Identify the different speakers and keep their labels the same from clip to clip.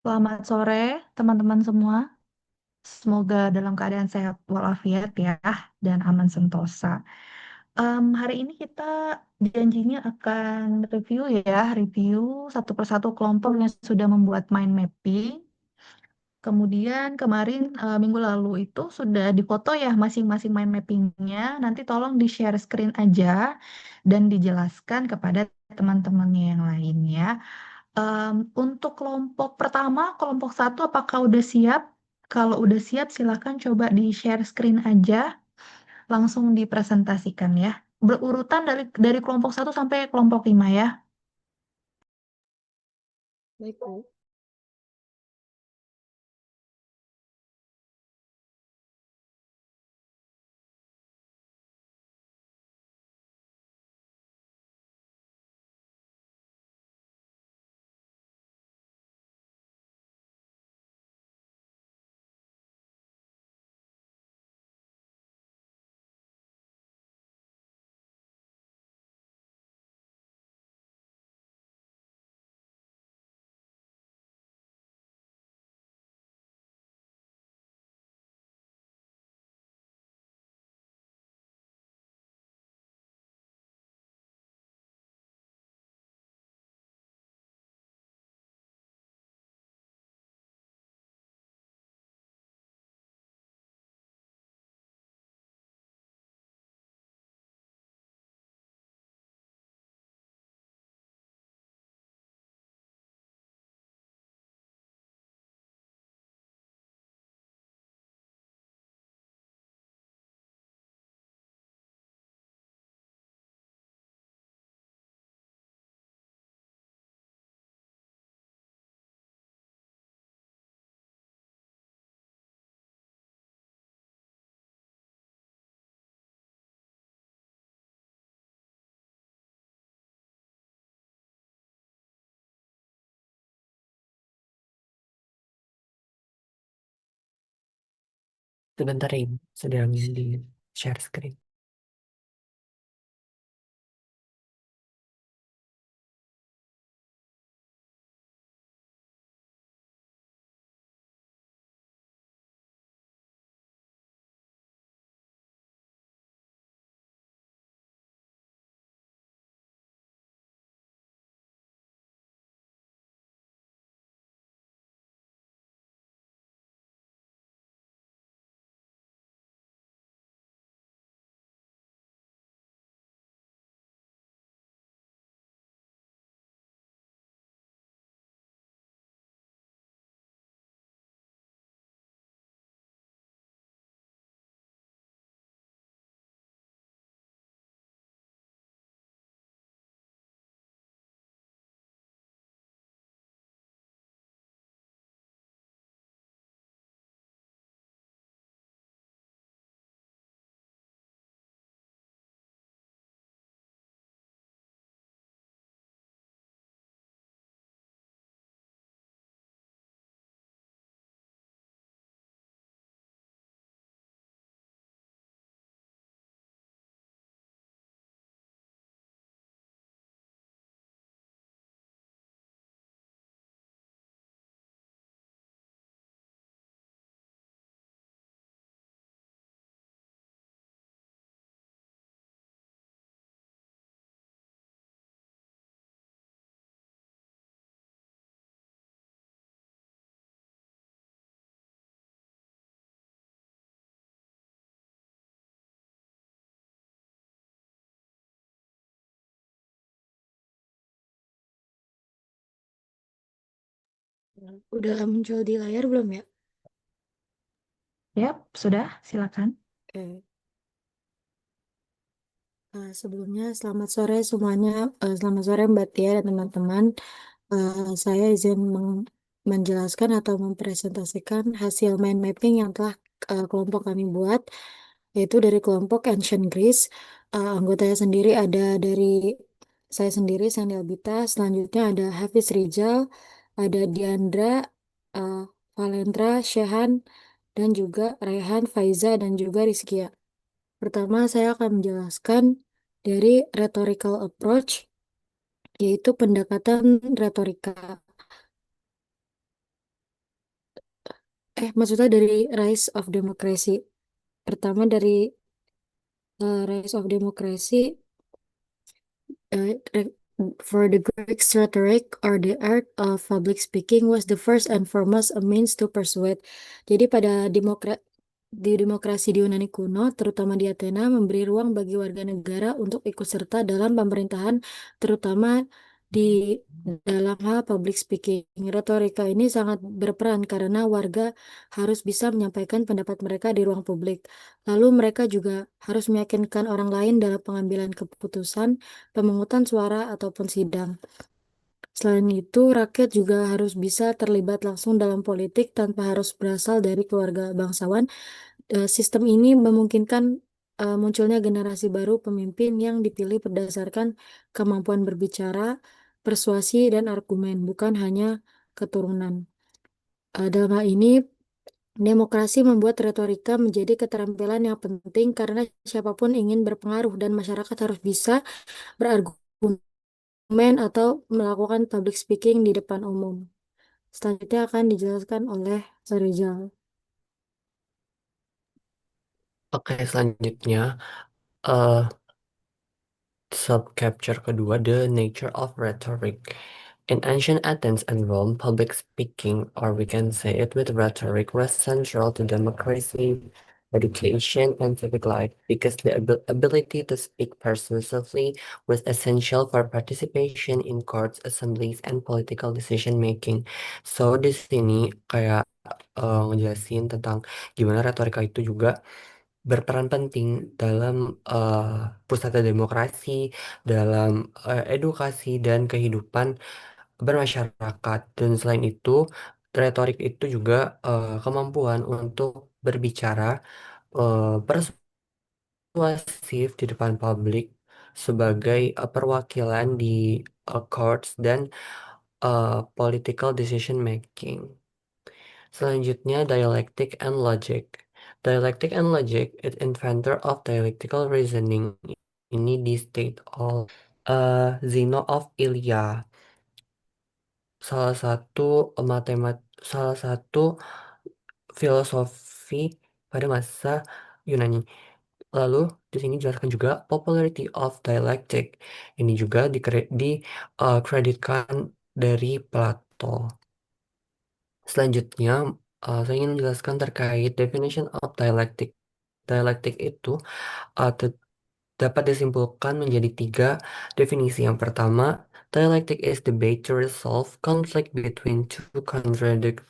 Speaker 1: Selamat sore, teman-teman semua. Semoga dalam keadaan sehat walafiat ya, dan aman sentosa. Hari ini kita janjinya akan review satu persatu kelompok yang sudah membuat mind mapping. Kemudian kemarin minggu lalu itu sudah difoto ya masing-masing mind mappingnya. Nanti tolong di-share screen aja dan dijelaskan kepada teman-temannya yang lainnya. Untuk kelompok pertama, kelompok satu, apakah udah siap? Kalau udah siap, silakan coba di-share screen aja, langsung dipresentasikan ya. Berurutan dari kelompok satu sampai kelompok 5 ya.
Speaker 2: Baik, Bu.
Speaker 3: Sebentar ya, sedang di share screen.
Speaker 2: Udah muncul di layar belum ya?
Speaker 1: Yap, sudah, silakan.
Speaker 2: Oke. Sebelumnya selamat sore semuanya. Selamat sore Mbak Tia dan teman-teman. Saya izin menjelaskan atau mempresentasikan hasil mind mapping yang telah kelompok kami buat, yaitu dari kelompok Ancient Greece. Anggotanya sendiri ada dari saya sendiri, Sandy Albita. Selanjutnya ada Hafiz Rizal, ada Diandra, uh, Valendra, Shehan, dan juga Rehan, Faiza, dan juga Rizkia. Pertama, saya akan menjelaskan dari rhetorical approach, yaitu pendekatan retorika. Maksudnya dari Rise of Democracy. Pertama dari Rise of Democracy, re- for the Greeks, rhetoric or the art of public speaking was the first and foremost a means to persuade. Jadi di demokrasi di Yunani kuno, terutama di Athena, memberi ruang bagi warga negara untuk ikut serta dalam pemerintahan, terutama di dalam hal public speaking. Retorika ini sangat berperan karena warga harus bisa menyampaikan pendapat mereka di ruang publik. Lalu mereka juga harus meyakinkan orang lain dalam pengambilan keputusan, pemungutan suara, ataupun sidang. Selain itu, rakyat juga harus bisa terlibat langsung dalam politik tanpa harus berasal dari keluarga bangsawan. Sistem ini memungkinkan munculnya generasi baru pemimpin yang dipilih berdasarkan kemampuan berbicara, persuasi, dan argumen, bukan hanya keturunan. Dalam hal ini, demokrasi membuat retorika menjadi keterampilan yang penting karena siapapun ingin berpengaruh dan masyarakat harus bisa berargumen atau melakukan public speaking di depan umum. Selanjutnya akan dijelaskan oleh Rizal.
Speaker 3: Oke, selanjutnya eh subcapture kedua, the nature of rhetoric. In ancient Athens and Rome, public speaking, or we can say it with rhetoric, was central to democracy, education, and civic life because the ability to speak persuasively was essential for participation in courts, assemblies, and political decision making. So di sini kayak ngejelasin tentang gimana retorika itu juga berperan penting dalam eh, pusat demokrasi, dalam edukasi dan kehidupan bermasyarakat. Dan selain itu, retorik itu juga kemampuan untuk berbicara persuasif di depan publik sebagai perwakilan di courts dan political decision making. Selanjutnya, dialectic and logic. Dialectic and logic is inventor of dialectical reasoning. Ini di state of Zeno of Ilia, salah satu salah satu filosofi pada masa Yunani. Lalu di sini dijelaskan juga popularity of dialectic. Ini juga dikreditkan dari Plato. Selanjutnya, saya ingin menjelaskan terkait definition of dialectic. Dialektik itu uh, te- dapat disimpulkan menjadi tiga definisi. Yang pertama, dialectic is debate to resolve conflict between two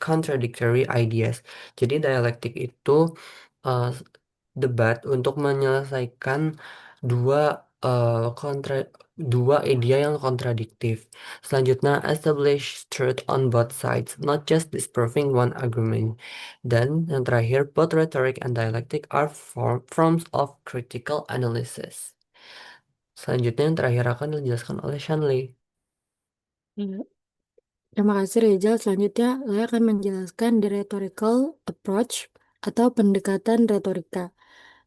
Speaker 3: contradictory ideas. Jadi dialektik itu uh, debat untuk menyelesaikan dua dua ide yang kontradiktif. Selanjutnya, establish truth on both sides, not just disproving one argument. Dan yang terakhir, both rhetoric and dialectic are forms of critical analysis. Selanjutnya yang terakhir akan dijelaskan oleh Shanley.
Speaker 2: Ya. Terima kasih Rizal. Selanjutnya, saya akan menjelaskan the rhetorical approach atau pendekatan retorika.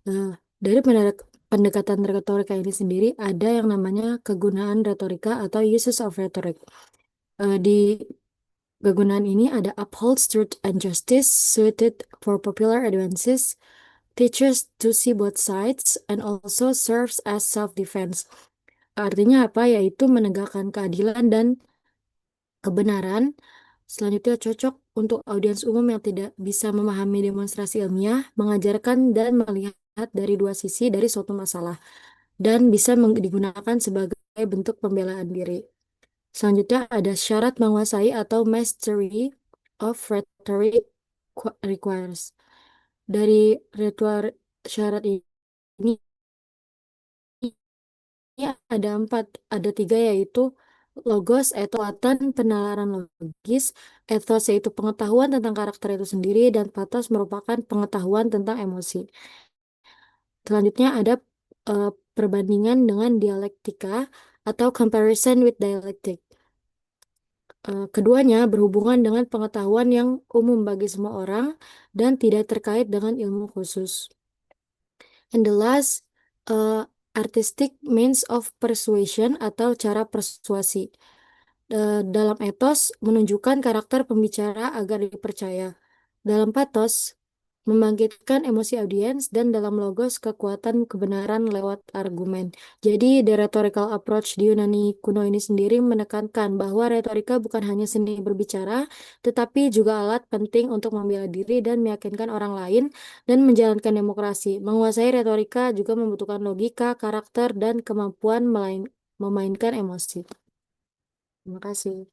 Speaker 2: Nah, dari pendekatan retorika ini sendiri ada yang namanya kegunaan retorika atau uses of rhetoric. Di kegunaan ini ada upholds truth and justice, suited for popular advances, teaches to see both sides, and also serves as self-defense. Artinya apa? Yaitu menegakkan keadilan dan kebenaran. Selanjutnya cocok untuk audiens umum yang tidak bisa memahami demonstrasi ilmiah, mengajarkan dan melihat dari dua sisi dari suatu masalah, dan bisa digunakan sebagai bentuk pembelaan diri. Selanjutnya ada syarat menguasai atau mastery of rhetoric requires. Dari rhetoric syarat ini ada empat, ada tiga yaitu logos, yaitu kekuatan penalaran logis, ethos yaitu pengetahuan tentang karakter itu sendiri, dan pathos merupakan pengetahuan tentang emosi. Selanjutnya ada eh, perbandingan dengan dialektika atau comparison with dialectic. Keduanya berhubungan dengan pengetahuan yang umum bagi semua orang dan tidak terkait dengan ilmu khusus. And the last, artistic means of persuasion atau cara persuasi. Dalam etos menunjukkan karakter pembicara agar dipercaya. Dalam patos, membangkitkan emosi audiens, dan dalam logos, kekuatan kebenaran lewat argumen. Jadi, the rhetorical approach di Yunani kuno ini sendiri menekankan bahwa retorika bukan hanya seni berbicara, tetapi juga alat penting untuk membela diri dan meyakinkan orang lain dan menjalankan demokrasi. Menguasai retorika juga membutuhkan logika, karakter, dan kemampuan memainkan emosi. Terima kasih.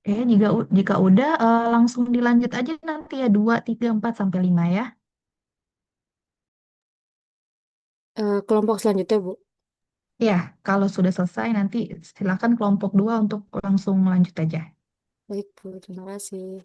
Speaker 1: Oke, jika udah langsung dilanjut aja nanti ya 2, 3, 4 sampai 5 ya.
Speaker 2: Kelompok selanjutnya, Bu.
Speaker 1: Ya, kalau sudah selesai nanti silakan kelompok 2 untuk langsung lanjut aja.
Speaker 2: Baik, Bu. Terima kasih.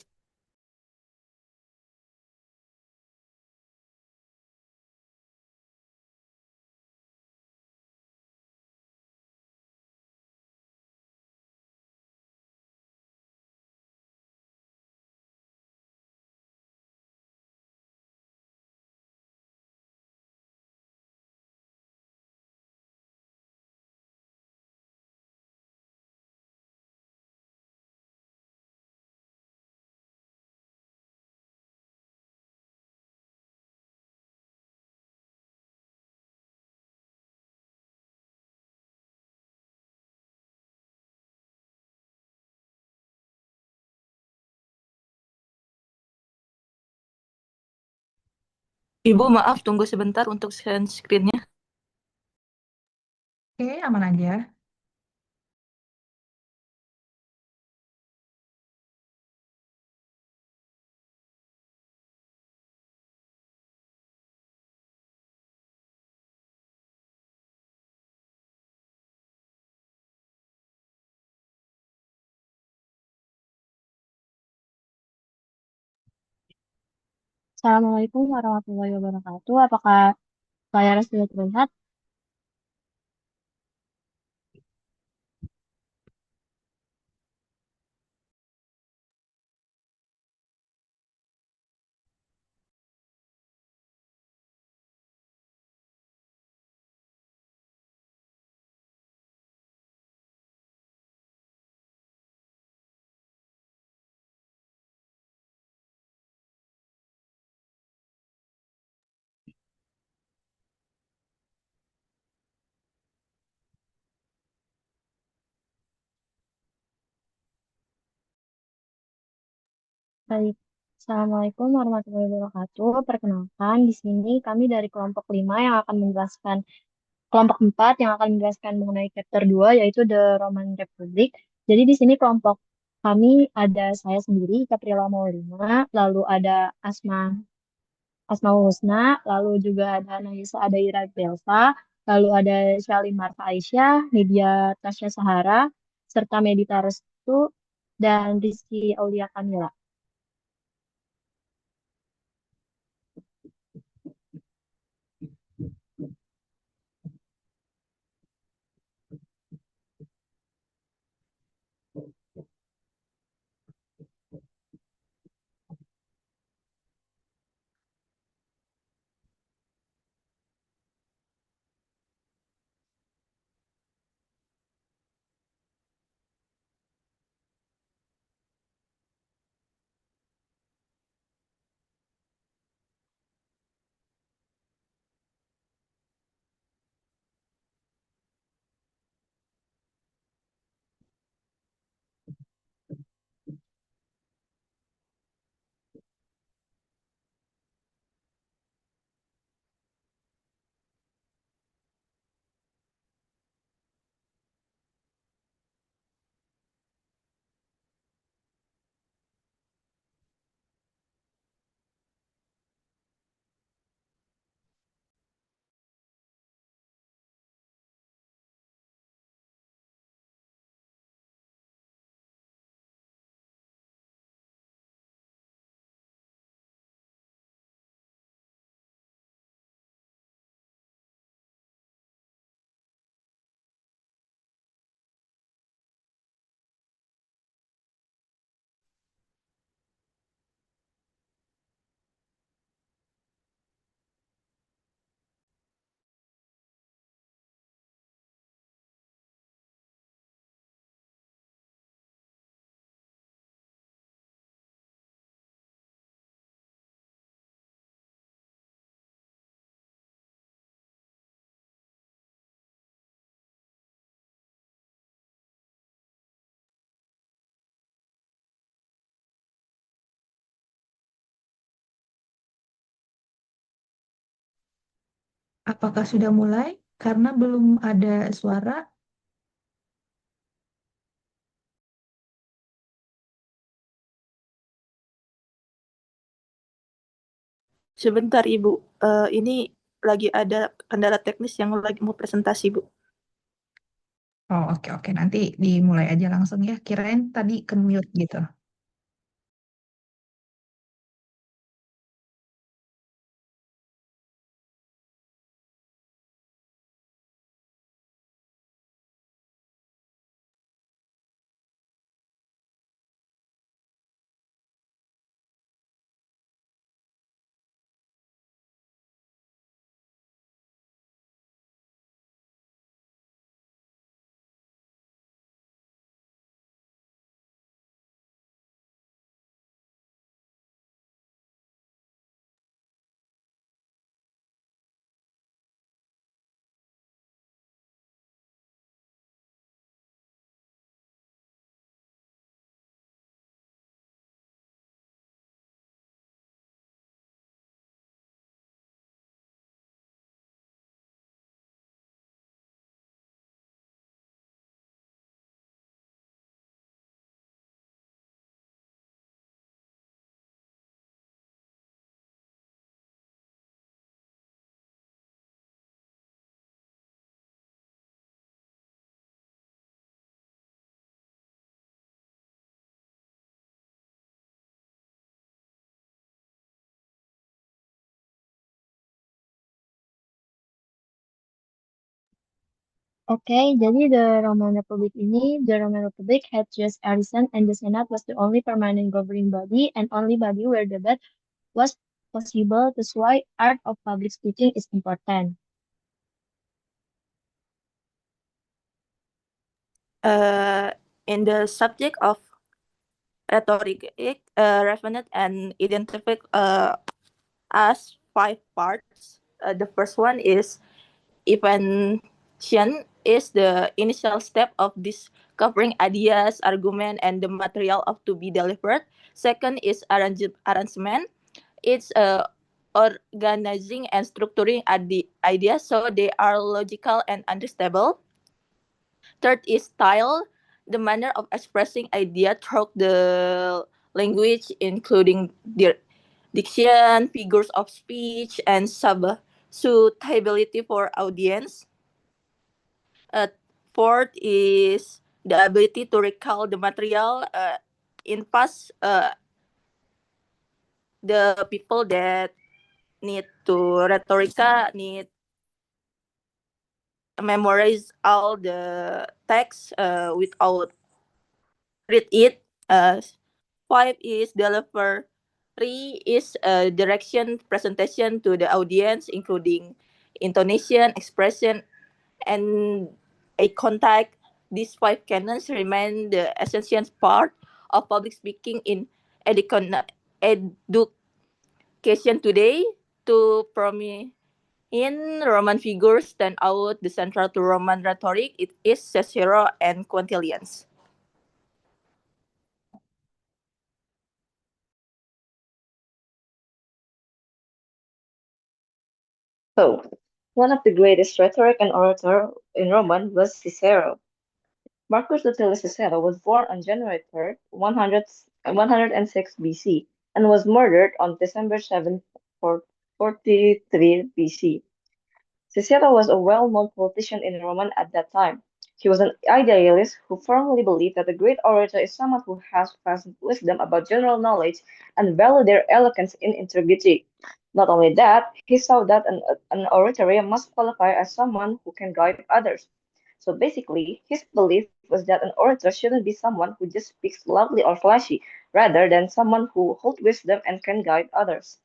Speaker 4: Ibu, maaf tunggu sebentar untuk share screen-nya.
Speaker 1: Oke, aman aja.
Speaker 5: Assalamualaikum warahmatullahi wabarakatuh. Apakah layar sudah terlihat? Baik. Assalamualaikum warahmatullahi wabarakatuh. Perkenalkan, di sini kami dari kelompok 5 yang akan menjelaskan, kelompok 4 yang akan menjelaskan mengenai chapter 2 yaitu The Roman Republic. Jadi di sini kelompok kami ada saya sendiri, Capriela Maulina, lalu ada Asmaul Husna, lalu juga ada Naisa Adaira Belsa, lalu ada Syalim Marfa Aisyah, Nidia Tasya Sahara, serta Medita Restu, dan Rizky Aulia Kamila.
Speaker 1: Apakah sudah mulai? Karena belum ada suara.
Speaker 4: Sebentar Ibu, ini lagi ada kendala teknis yang lagi mau presentasi Bu.
Speaker 1: Oh, oke, oke. Nanti dimulai aja langsung ya. Kirain tadi ke mute gitu.
Speaker 5: Oke, jadi the Roman Republic ini, the Roman Republic had just arisen and the Senate was the only permanent governing body and only body where debate was possible. That's why art of public speaking is important.
Speaker 4: In the subject of rhetoric, Revenant and identify as 5 parts. The first one is evaluation is the initial step of discovering ideas, argument, and the material of to be delivered. Second is arrangement. It's organizing and structuring ideas so they are logical and understandable. Third is style, the manner of expressing idea through the language, including the diction, figures of speech, and suitability for audience. Fourth is the ability to recall the material in past the people that need to rhetorica need memorize all the text without read it. Five is deliver. Three is direction presentation to the audience, including intonation, expression, and a contact. These 5 canons remain the essential part of public speaking in education today. To prominent Roman figures stand out the central to Roman rhetoric. It is Cicero and Quintilians.
Speaker 6: So, one of the greatest rhetoric and orator in Roman was Cicero. Marcus Lucilius Cicero was born on January 3rd, 106 BC, and was murdered on December 7th, 43 BC. Cicero was a well-known politician in Rome at that time. He was an idealist who firmly believed that a great orator is someone who has vast wisdom about general knowledge and valued their eloquence in integrity. Not only that, he saw that an oratory must qualify as someone who can guide others. So basically, his belief was that an orator shouldn't be someone who just speaks loudly or flashy, rather than someone who holds wisdom and can guide others.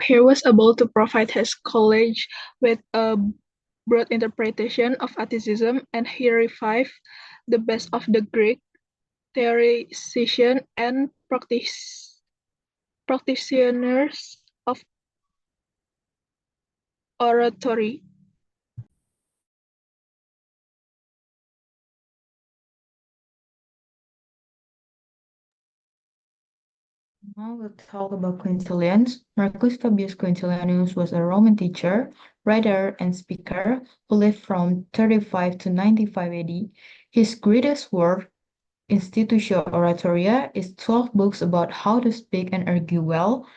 Speaker 7: He was able to provide his college with a broad interpretation of atheism, and he revived the best of the Greek theorization and practitioners of oratory.
Speaker 1: Now we'll talk about Quintilian. Marcus Fabius Quintilianus was a Roman teacher, writer, and speaker who lived from 35 to 95 AD. His greatest work, Institutio Oratoria, is 12 books about how to speak and argue well,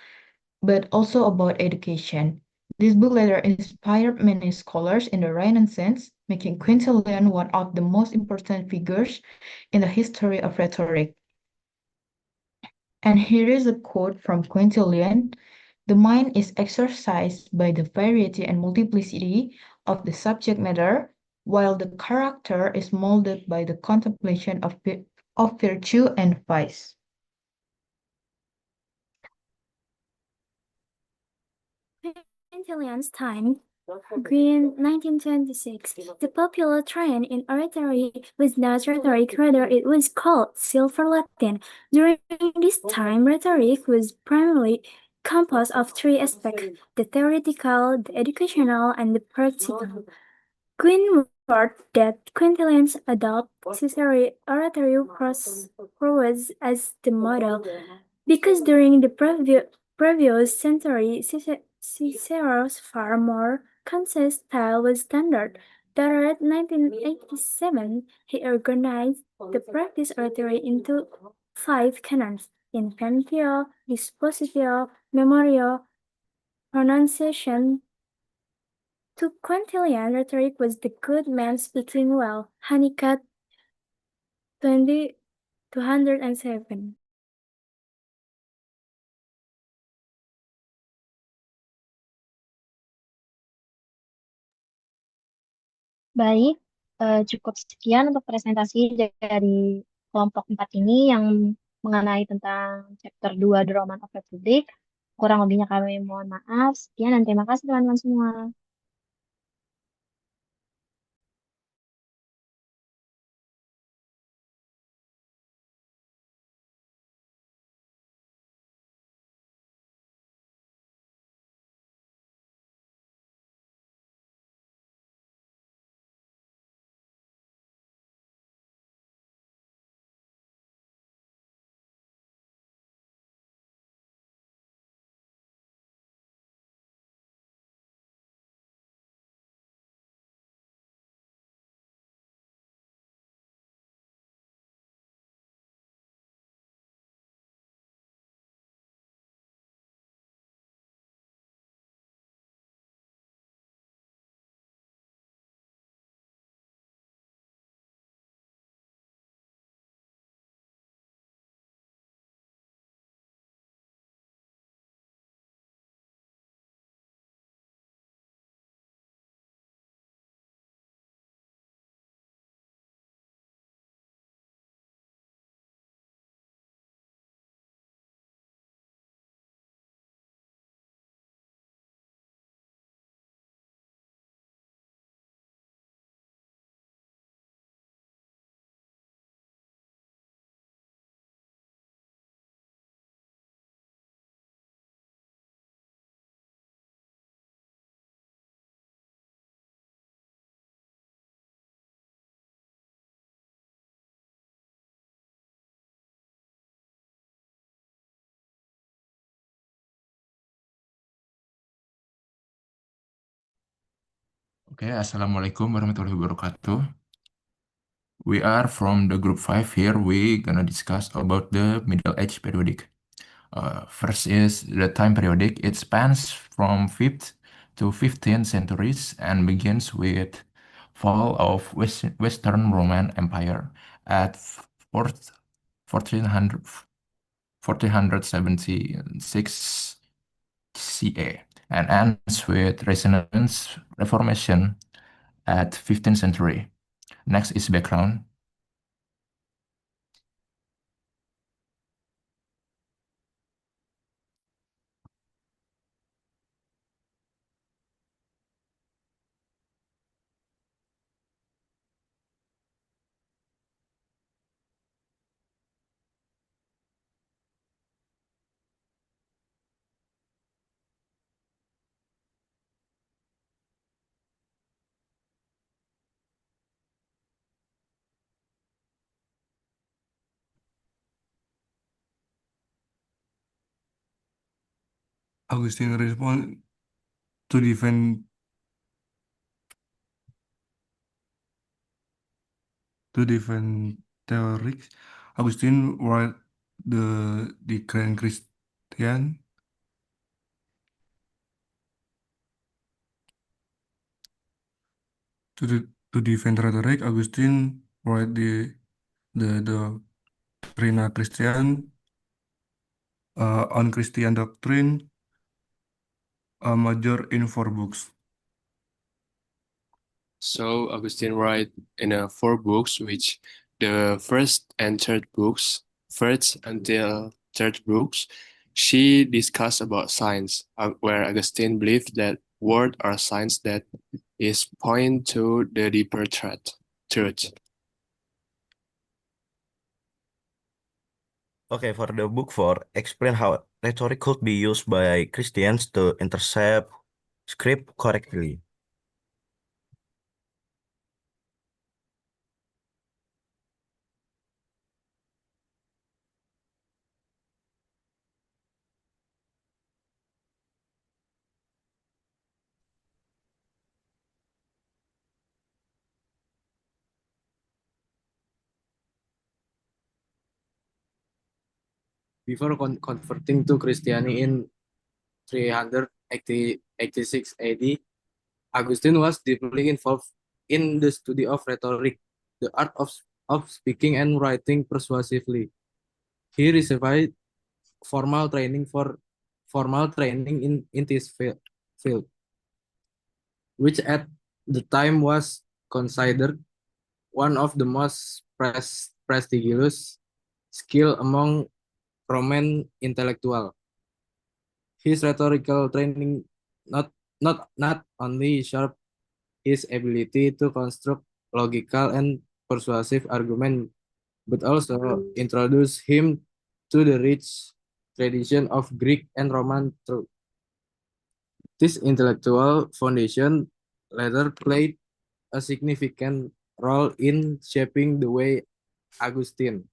Speaker 1: but also about education. This book later inspired many scholars in the Renaissance, making Quintilian one of the most important figures in the history of rhetoric. And here is a quote from Quintilian: "The mind is exercised by the variety and multiplicity of the subject matter, while the character is molded by the contemplation of virtue and vice."
Speaker 8: Quintilian's time, Green, 1926. The popular trend in oratory was not rhetoric, rather it was called Silver Latin. During this time, rhetoric was primarily composed of three aspects: the theoretical, the educational, and the practical. Quinn wrote that Quintilians adopt Cicero's oratory prose as the model, because during the previous century, Cicero's far more concise style was standard. That around 1987, he organized the practice oratory into five canons: Inventio, Dispositio, Memoria, Pronunciation. To Quintilian, rhetoric was the good man speaking well. Honeycutt 207.
Speaker 5: Baik, cukup sekian untuk presentasi dari kelompok 4 ini yang mengenai tentang chapter 2 The Roman of Republic. Kurang lebihnya kami mohon maaf. Sekian dan terima kasih teman-teman semua.
Speaker 9: Okay, Assalamualaikum warahmatullahi wabarakatuh. We are from the group 5 here. We gonna discuss about the Middle Age periodic. First is the time periodic. It spans from 5th to 15th centuries and begins with fall of Western Roman Empire at 4th, 1400, 1476 CA and ends with Renaissance Reformation at 15th century. Next is background.
Speaker 10: Augustine responded to defend theorics. Augustine wrote the Declaration Christian. To defend rhetoric, Augustine wrote the Doctrina Christian, on Christian doctrine, major in 4 books.
Speaker 11: So Augustine wrote in 4 books, which the first until third books, she discussed about science, where Augustine believed that word are signs that is point to the deeper truth.
Speaker 12: Okay, for the book 4, explain how rhetoric could be used by Christians to intercept script correctly.
Speaker 13: Before converting to Christianity in 386 AD, Augustine was deeply involved in the study of rhetoric, the art of speaking and writing persuasively. He received formal training in this field, which at the time was considered one of the most prestigious skill among Roman intellectual. His rhetorical training not only sharp his ability to construct logical and persuasive argument, but also introduce him to the rich tradition of Greek and Roman thought. This intellectual foundation later played a significant role in shaping the way Augustine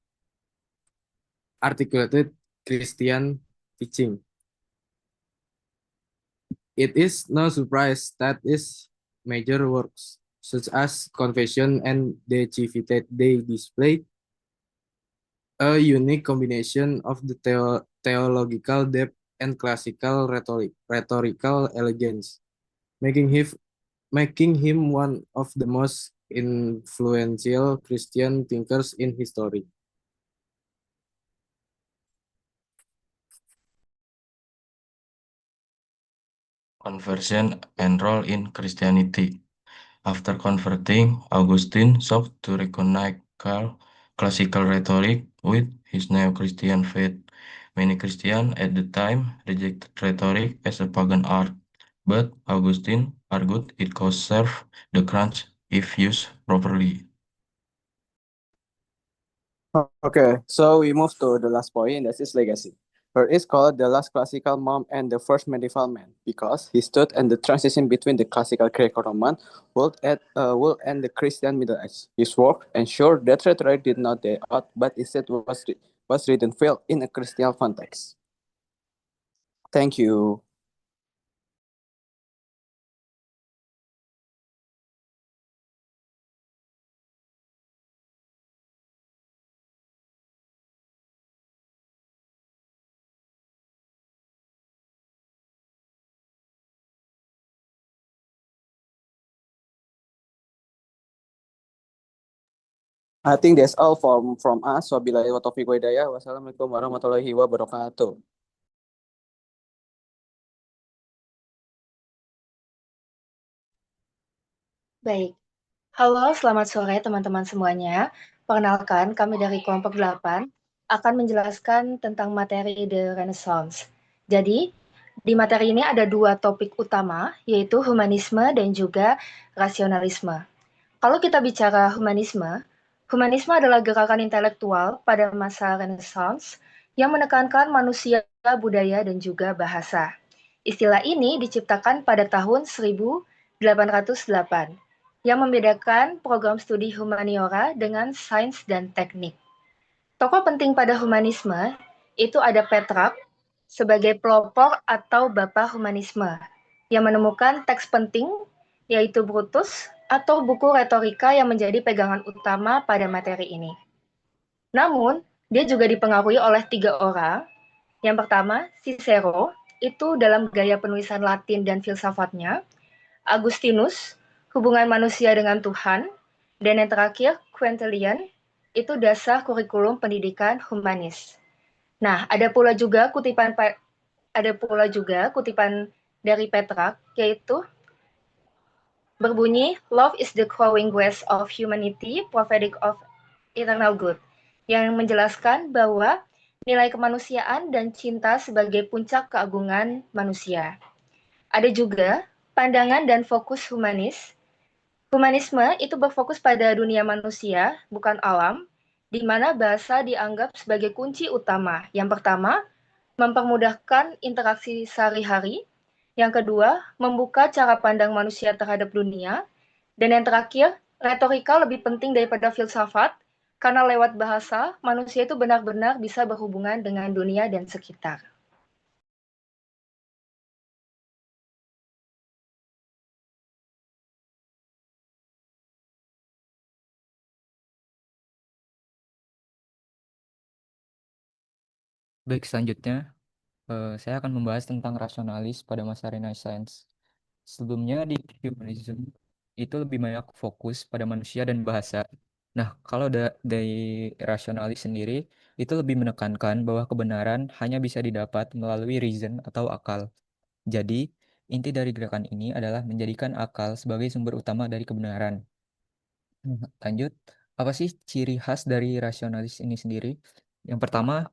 Speaker 13: articulated Christian teaching. It is no surprise that his major works, such as Confession and De Civitate Dei, display a unique combination of the theological depth and classical rhetorical elegance, making him one of the most influential Christian thinkers in history.
Speaker 12: Conversion and role in Christianity. After converting, Augustine sought to reconcile classical rhetoric with his neo-Christian faith. Many Christians at the time rejected rhetoric as a pagan art, but Augustine argued it could serve the crown if used properly.
Speaker 14: Okay, so we move to the last point, that is legacy. Where is called the last classical monk and the first medieval man because he stood at the transition between the classical Greco-Roman world and the Christian Middle Age. His work ensured that rhetoric did not die out, but instead was written well in a Christian context. Thank you. I think that's all from us. Wabillahi wa taufiq wa hidayah. Wassalamualaikum warahmatullahi wabarakatuh.
Speaker 15: Baik. Halo, selamat sore teman-teman semuanya. Perkenalkan, kami dari kelompok 8 akan menjelaskan tentang materi The Renaissance. Jadi, di materi ini ada 2 topik utama, yaitu humanisme dan juga rasionalisme. Kalau kita bicara humanisme adalah gerakan intelektual pada masa Renaissance yang menekankan manusia, budaya, dan juga bahasa. Istilah ini diciptakan pada tahun 1808 yang membedakan program studi humaniora dengan sains dan teknik. Tokoh penting pada humanisme itu ada Petrarch, sebagai pelopor atau bapak humanisme yang menemukan teks penting yaitu Brutus atau buku retorika yang menjadi pegangan utama pada materi ini. Namun, dia juga dipengaruhi oleh 3 orang. Yang pertama, Cicero, itu dalam gaya penulisan Latin dan filsafatnya, Agustinus, hubungan manusia dengan Tuhan, dan yang terakhir, Quintilian, itu dasar kurikulum pendidikan humanis. Nah, ada pula juga kutipan dari Petrarch, yaitu berbunyi, Love is the growing grace of humanity, prophetic of eternal good, yang menjelaskan bahwa nilai kemanusiaan dan cinta sebagai puncak keagungan manusia. Ada juga pandangan dan fokus humanis. Humanisme itu berfokus pada dunia manusia, bukan alam, di mana bahasa dianggap sebagai kunci utama. Yang pertama, mempermudahkan interaksi sehari-hari. Yang kedua, membuka cara pandang manusia terhadap dunia. Dan yang terakhir, retorika lebih penting daripada filsafat, karena lewat bahasa, manusia itu benar-benar bisa berhubungan dengan dunia dan sekitar.
Speaker 16: Baik, selanjutnya saya akan membahas tentang rasionalis pada masa Renaissance. Sebelumnya di humanism itu lebih banyak fokus pada manusia dan bahasa. Nah, kalau dari rasionalis sendiri itu lebih menekankan bahwa kebenaran hanya bisa didapat melalui reason atau akal. Jadi, inti dari gerakan ini adalah menjadikan akal sebagai sumber utama dari kebenaran. Lanjut, apa sih ciri khas dari rasionalis ini sendiri? Yang pertama,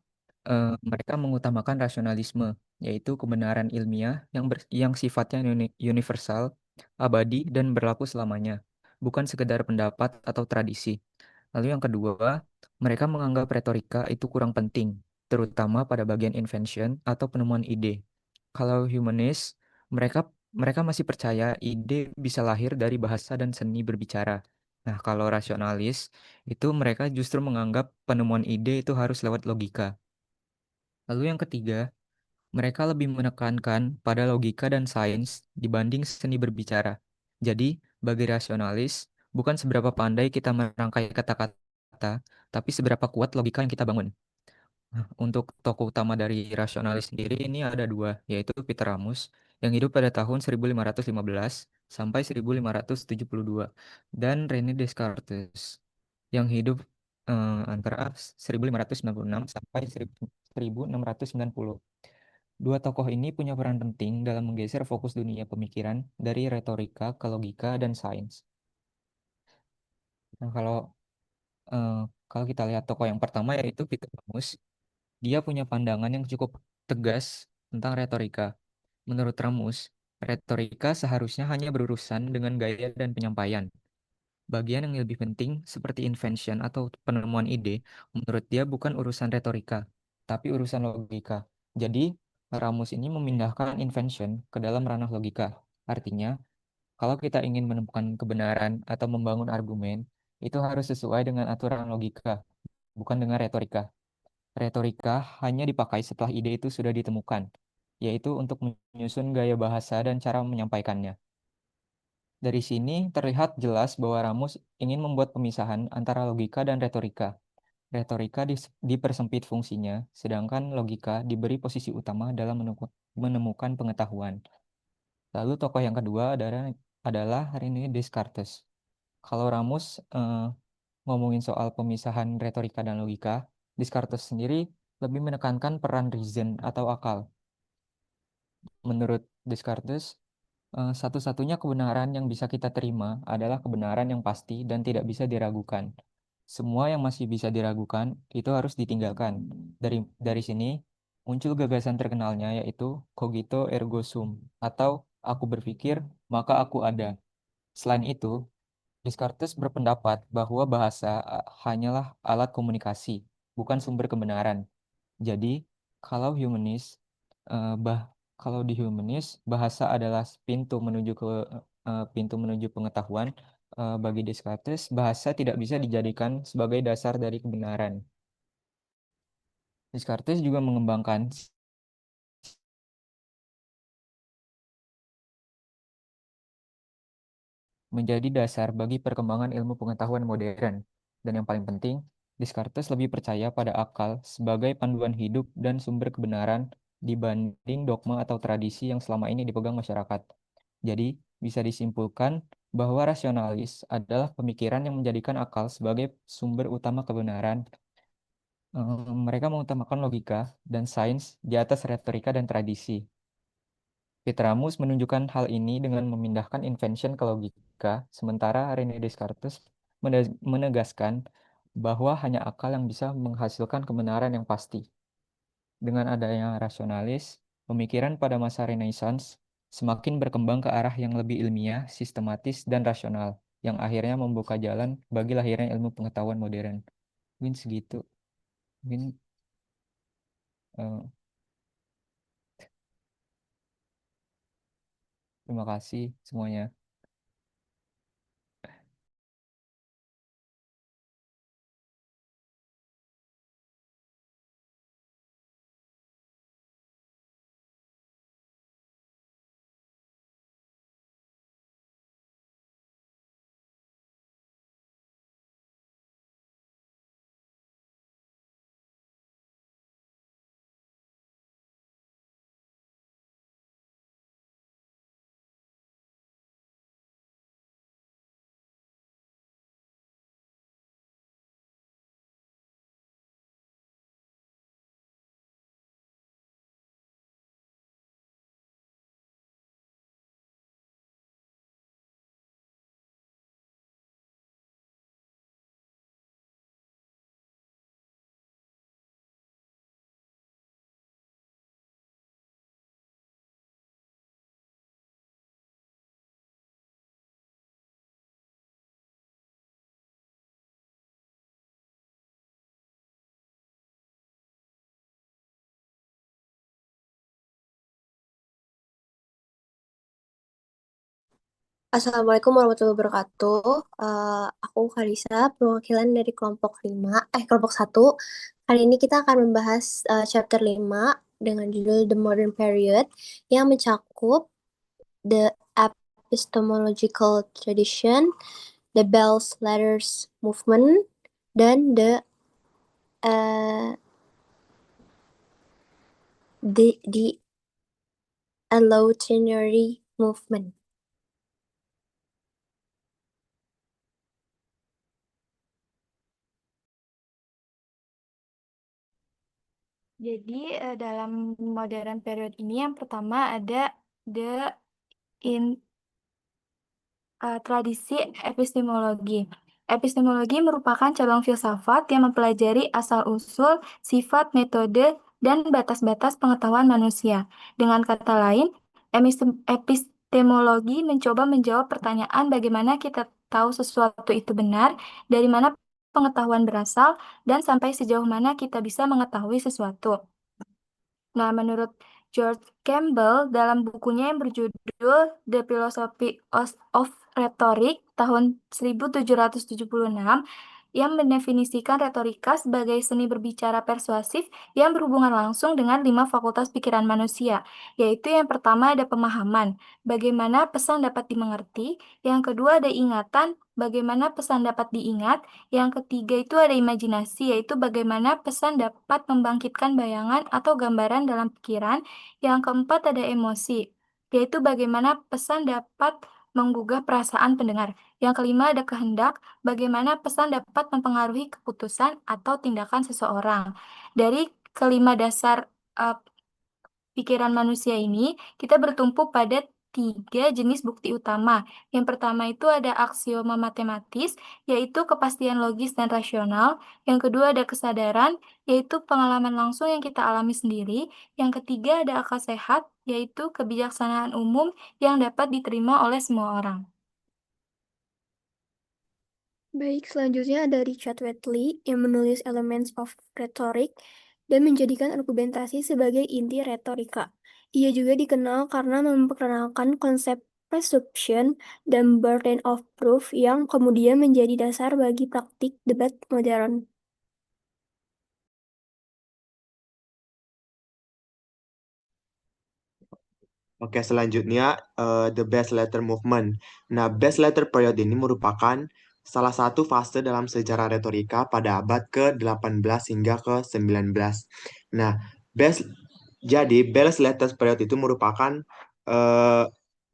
Speaker 16: mereka mengutamakan rasionalisme, yaitu kebenaran ilmiah yang sifatnya universal, abadi, dan berlaku selamanya, bukan sekedar pendapat atau tradisi. Lalu yang kedua, mereka menganggap retorika itu kurang penting, terutama pada bagian invention atau penemuan ide. Kalau humanis, mereka mereka masih percaya ide bisa lahir dari bahasa dan seni berbicara. Nah, kalau rasionalis, itu mereka justru menganggap penemuan ide itu harus lewat logika. Lalu yang ketiga, mereka lebih menekankan pada logika dan sains dibanding seni berbicara. Jadi, bagi rasionalis, bukan seberapa pandai kita merangkai kata-kata, tapi seberapa kuat logika yang kita bangun. Nah, untuk tokoh utama dari rasionalis sendiri ini ada dua, yaitu Peter Ramus yang hidup pada tahun 1515 sampai 1572 dan René Descartes yang hidup antara 1596 sampai 1690. Dua tokoh ini punya peran penting dalam menggeser fokus dunia pemikiran dari retorika ke logika dan sains. Nah, eh, kalau kita lihat tokoh yang pertama yaitu Peter Ramus, dia punya pandangan yang cukup tegas tentang retorika. Menurut Ramus, retorika seharusnya hanya berurusan dengan gaya dan penyampaian. Bagian yang lebih penting seperti invention atau penemuan ide, menurut dia bukan urusan retorika, tapi urusan logika. Jadi, Ramus ini memindahkan invention ke dalam ranah logika. Artinya, kalau kita ingin menemukan kebenaran atau membangun argumen, itu harus sesuai dengan aturan logika, bukan dengan retorika. Retorika hanya dipakai setelah ide itu sudah ditemukan, yaitu untuk menyusun gaya bahasa dan cara menyampaikannya. Dari sini terlihat jelas bahwa Ramus ingin membuat pemisahan antara logika dan retorika. Retorika dipersempit fungsinya, sedangkan logika diberi posisi utama dalam menemukan pengetahuan. Lalu tokoh yang kedua adalah René Descartes. Kalau Ramus ngomongin soal pemisahan retorika dan logika, Descartes sendiri lebih menekankan peran reason atau akal. Menurut Descartes, satu-satunya kebenaran yang bisa kita terima adalah kebenaran yang pasti dan tidak bisa diragukan. Semua yang masih bisa diragukan itu harus ditinggalkan. Dari sini muncul gagasan terkenalnya yaitu cogito ergo sum atau aku berpikir maka aku ada. Selain itu, Descartes berpendapat bahwa bahasa hanyalah alat komunikasi, bukan sumber kebenaran. Jadi, kalau humanis, eh, bah kalau di humanis bahasa adalah pintu menuju pengetahuan. Bagi Descartes, bahasa tidak bisa dijadikan sebagai dasar dari kebenaran. Descartes juga mengembangkan menjadi dasar bagi perkembangan ilmu pengetahuan modern. Dan yang paling penting, Descartes lebih percaya pada akal sebagai panduan hidup dan sumber kebenaran dibanding dogma atau tradisi yang selama ini dipegang masyarakat. Jadi, bisa disimpulkan bahwa rasionalis adalah pemikiran yang menjadikan akal sebagai sumber utama kebenaran. Mereka mengutamakan logika dan sains di atas retorika dan tradisi. Petrarch menunjukkan hal ini dengan memindahkan invention ke logika, sementara René Descartes menegaskan bahwa hanya akal yang bisa menghasilkan kebenaran yang pasti. Dengan adanya rasionalis, pemikiran pada masa Renaissance semakin berkembang ke arah yang lebih ilmiah, sistematis, dan rasional, yang akhirnya membuka jalan bagi lahirnya ilmu pengetahuan modern. Mungkin segitu. Mungkin eh, terima kasih semuanya.
Speaker 17: Assalamualaikum warahmatullahi wabarakatuh. Aku Kalisa, perwakilan dari kelompok 1. Kali ini kita akan membahas chapter 5 dengan judul The Modern Period yang mencakup the epistemological tradition, the Bell's Letters movement, dan uh, the Allotenary movement.
Speaker 8: Jadi dalam modern period ini yang pertama ada the in tradisi epistemologi. Epistemologi merupakan cabang filsafat yang mempelajari asal-usul, sifat, metode, dan batas-batas pengetahuan manusia. Dengan kata lain, epistemologi mencoba menjawab pertanyaan bagaimana kita tahu sesuatu itu benar, dari mana pengetahuan berasal, dan sampai sejauh mana kita bisa mengetahui sesuatu. Nah, menurut George Campbell dalam bukunya yang berjudul The Philosophy of Rhetoric tahun 1776 yang mendefinisikan retorika sebagai seni berbicara persuasif yang berhubungan langsung dengan 5 fakultas pikiran manusia, yaitu yang pertama ada pemahaman, bagaimana pesan dapat dimengerti, yang kedua ada ingatan, bagaimana pesan dapat diingat, yang ketiga itu ada imajinasi, yaitu bagaimana pesan dapat membangkitkan bayangan atau gambaran dalam pikiran, yang keempat ada emosi, yaitu bagaimana pesan dapat menggugah perasaan pendengar. Yang kelima ada kehendak, bagaimana pesan dapat mempengaruhi keputusan atau tindakan seseorang. Dari kelima dasar pikiran manusia ini, kita bertumpu pada 3 jenis bukti utama. Yang pertama itu ada aksioma matematis, yaitu kepastian logis dan rasional. Yang kedua ada kesadaran, yaitu pengalaman langsung yang kita alami sendiri. Yang ketiga ada akal sehat, yaitu kebijaksanaan umum yang dapat diterima oleh semua orang.
Speaker 17: Baik, selanjutnya ada Richard Wheatley yang menulis Elements of Rhetoric dan menjadikan argumentasi sebagai inti retorika. Ia juga dikenal karena memperkenalkan konsep presumption dan burden of proof yang kemudian menjadi dasar bagi praktik debat modern.
Speaker 18: Oke, selanjutnya the Best Letter Movement. Nah, Best Letter Period ini merupakan salah satu fase dalam sejarah retorika pada abad ke-18 hingga ke-19. Nah, best Best Letter Period itu merupakan eh,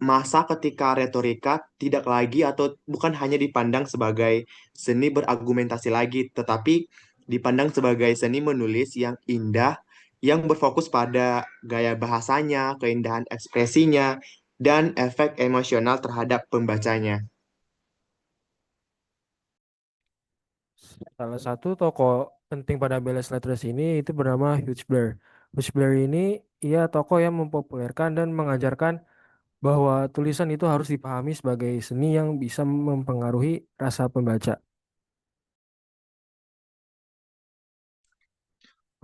Speaker 18: masa ketika retorika tidak lagi atau bukan hanya dipandang sebagai seni berargumentasi lagi, tetapi dipandang sebagai seni menulis yang indah yang berfokus pada gaya bahasanya, keindahan ekspresinya, dan efek emosional terhadap pembacanya.
Speaker 19: Salah satu tokoh penting pada Belles Lettres ini itu bernama Hugh Blair. Hugh Blair ini ia tokoh yang mempopulerkan dan mengajarkan bahwa tulisan itu harus dipahami sebagai seni yang bisa mempengaruhi rasa pembaca.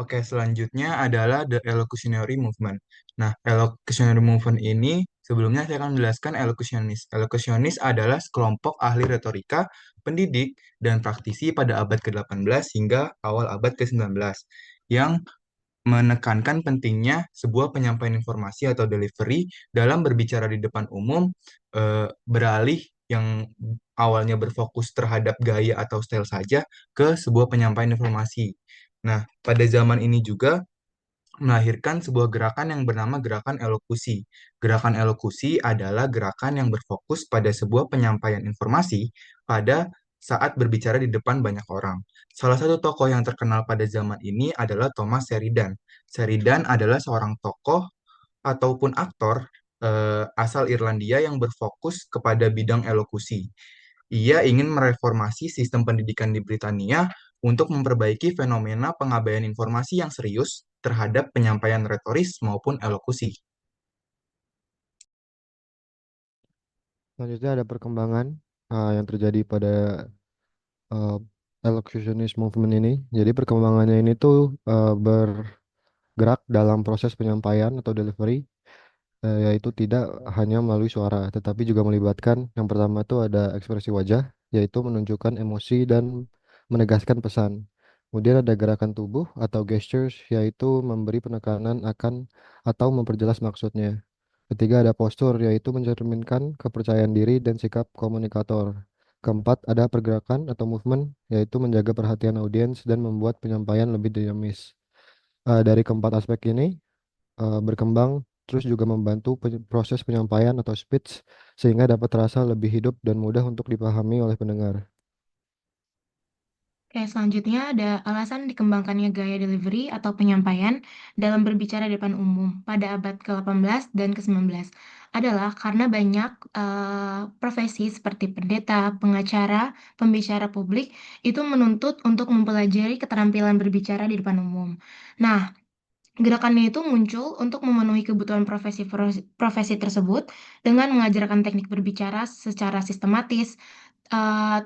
Speaker 9: Oke, selanjutnya adalah the elocutionary movement. Nah, elocutionary movement ini sebelumnya saya akan menjelaskan elocutionist. Elocutionist adalah sekelompok ahli retorika, pendidik, dan praktisi pada abad ke-18 hingga awal abad ke-19 yang menekankan pentingnya sebuah penyampaian informasi atau delivery dalam berbicara di depan umum, beralih yang awalnya berfokus terhadap gaya atau style saja ke sebuah penyampaian informasi. Nah, pada zaman ini juga melahirkan sebuah gerakan yang bernama gerakan elokusi. Gerakan elokusi adalah gerakan yang berfokus pada sebuah penyampaian informasi pada saat berbicara di depan banyak orang. Salah satu tokoh yang terkenal pada zaman ini adalah Thomas Sheridan. Sheridan adalah seorang tokoh ataupun aktor asal Irlandia yang berfokus kepada bidang elokusi. Ia ingin mereformasi sistem pendidikan di Britania untuk memperbaiki fenomena pengabaian informasi yang serius terhadap penyampaian retoris maupun elokusi.
Speaker 20: Selanjutnya ada perkembangan yang terjadi pada uh, elocutionist movement ini. Jadi perkembangannya ini tuh bergerak dalam proses penyampaian atau delivery, yaitu tidak hanya melalui suara, tetapi juga melibatkan yang pertama itu ada ekspresi wajah, yaitu menunjukkan emosi dan menegaskan pesan. Kemudian ada gerakan tubuh atau gestures, yaitu memberi penekanan akan atau memperjelas maksudnya. Ketiga ada postur, yaitu mencerminkan kepercayaan diri dan sikap komunikator. Keempat ada pergerakan atau movement, yaitu menjaga perhatian audiens dan membuat penyampaian lebih dinamis. Dari keempat aspek ini berkembang terus juga membantu proses penyampaian atau speech sehingga dapat terasa lebih hidup dan mudah untuk dipahami oleh pendengar.
Speaker 1: Oke, selanjutnya ada alasan dikembangkannya gaya delivery atau penyampaian dalam berbicara di depan umum pada abad ke-18 dan ke-19 adalah karena banyak profesi seperti pendeta, pengacara, pembicara publik itu menuntut untuk mempelajari keterampilan berbicara di depan umum. Nah, gerakannya itu muncul untuk memenuhi kebutuhan profesi tersebut dengan mengajarkan teknik berbicara secara sistematis,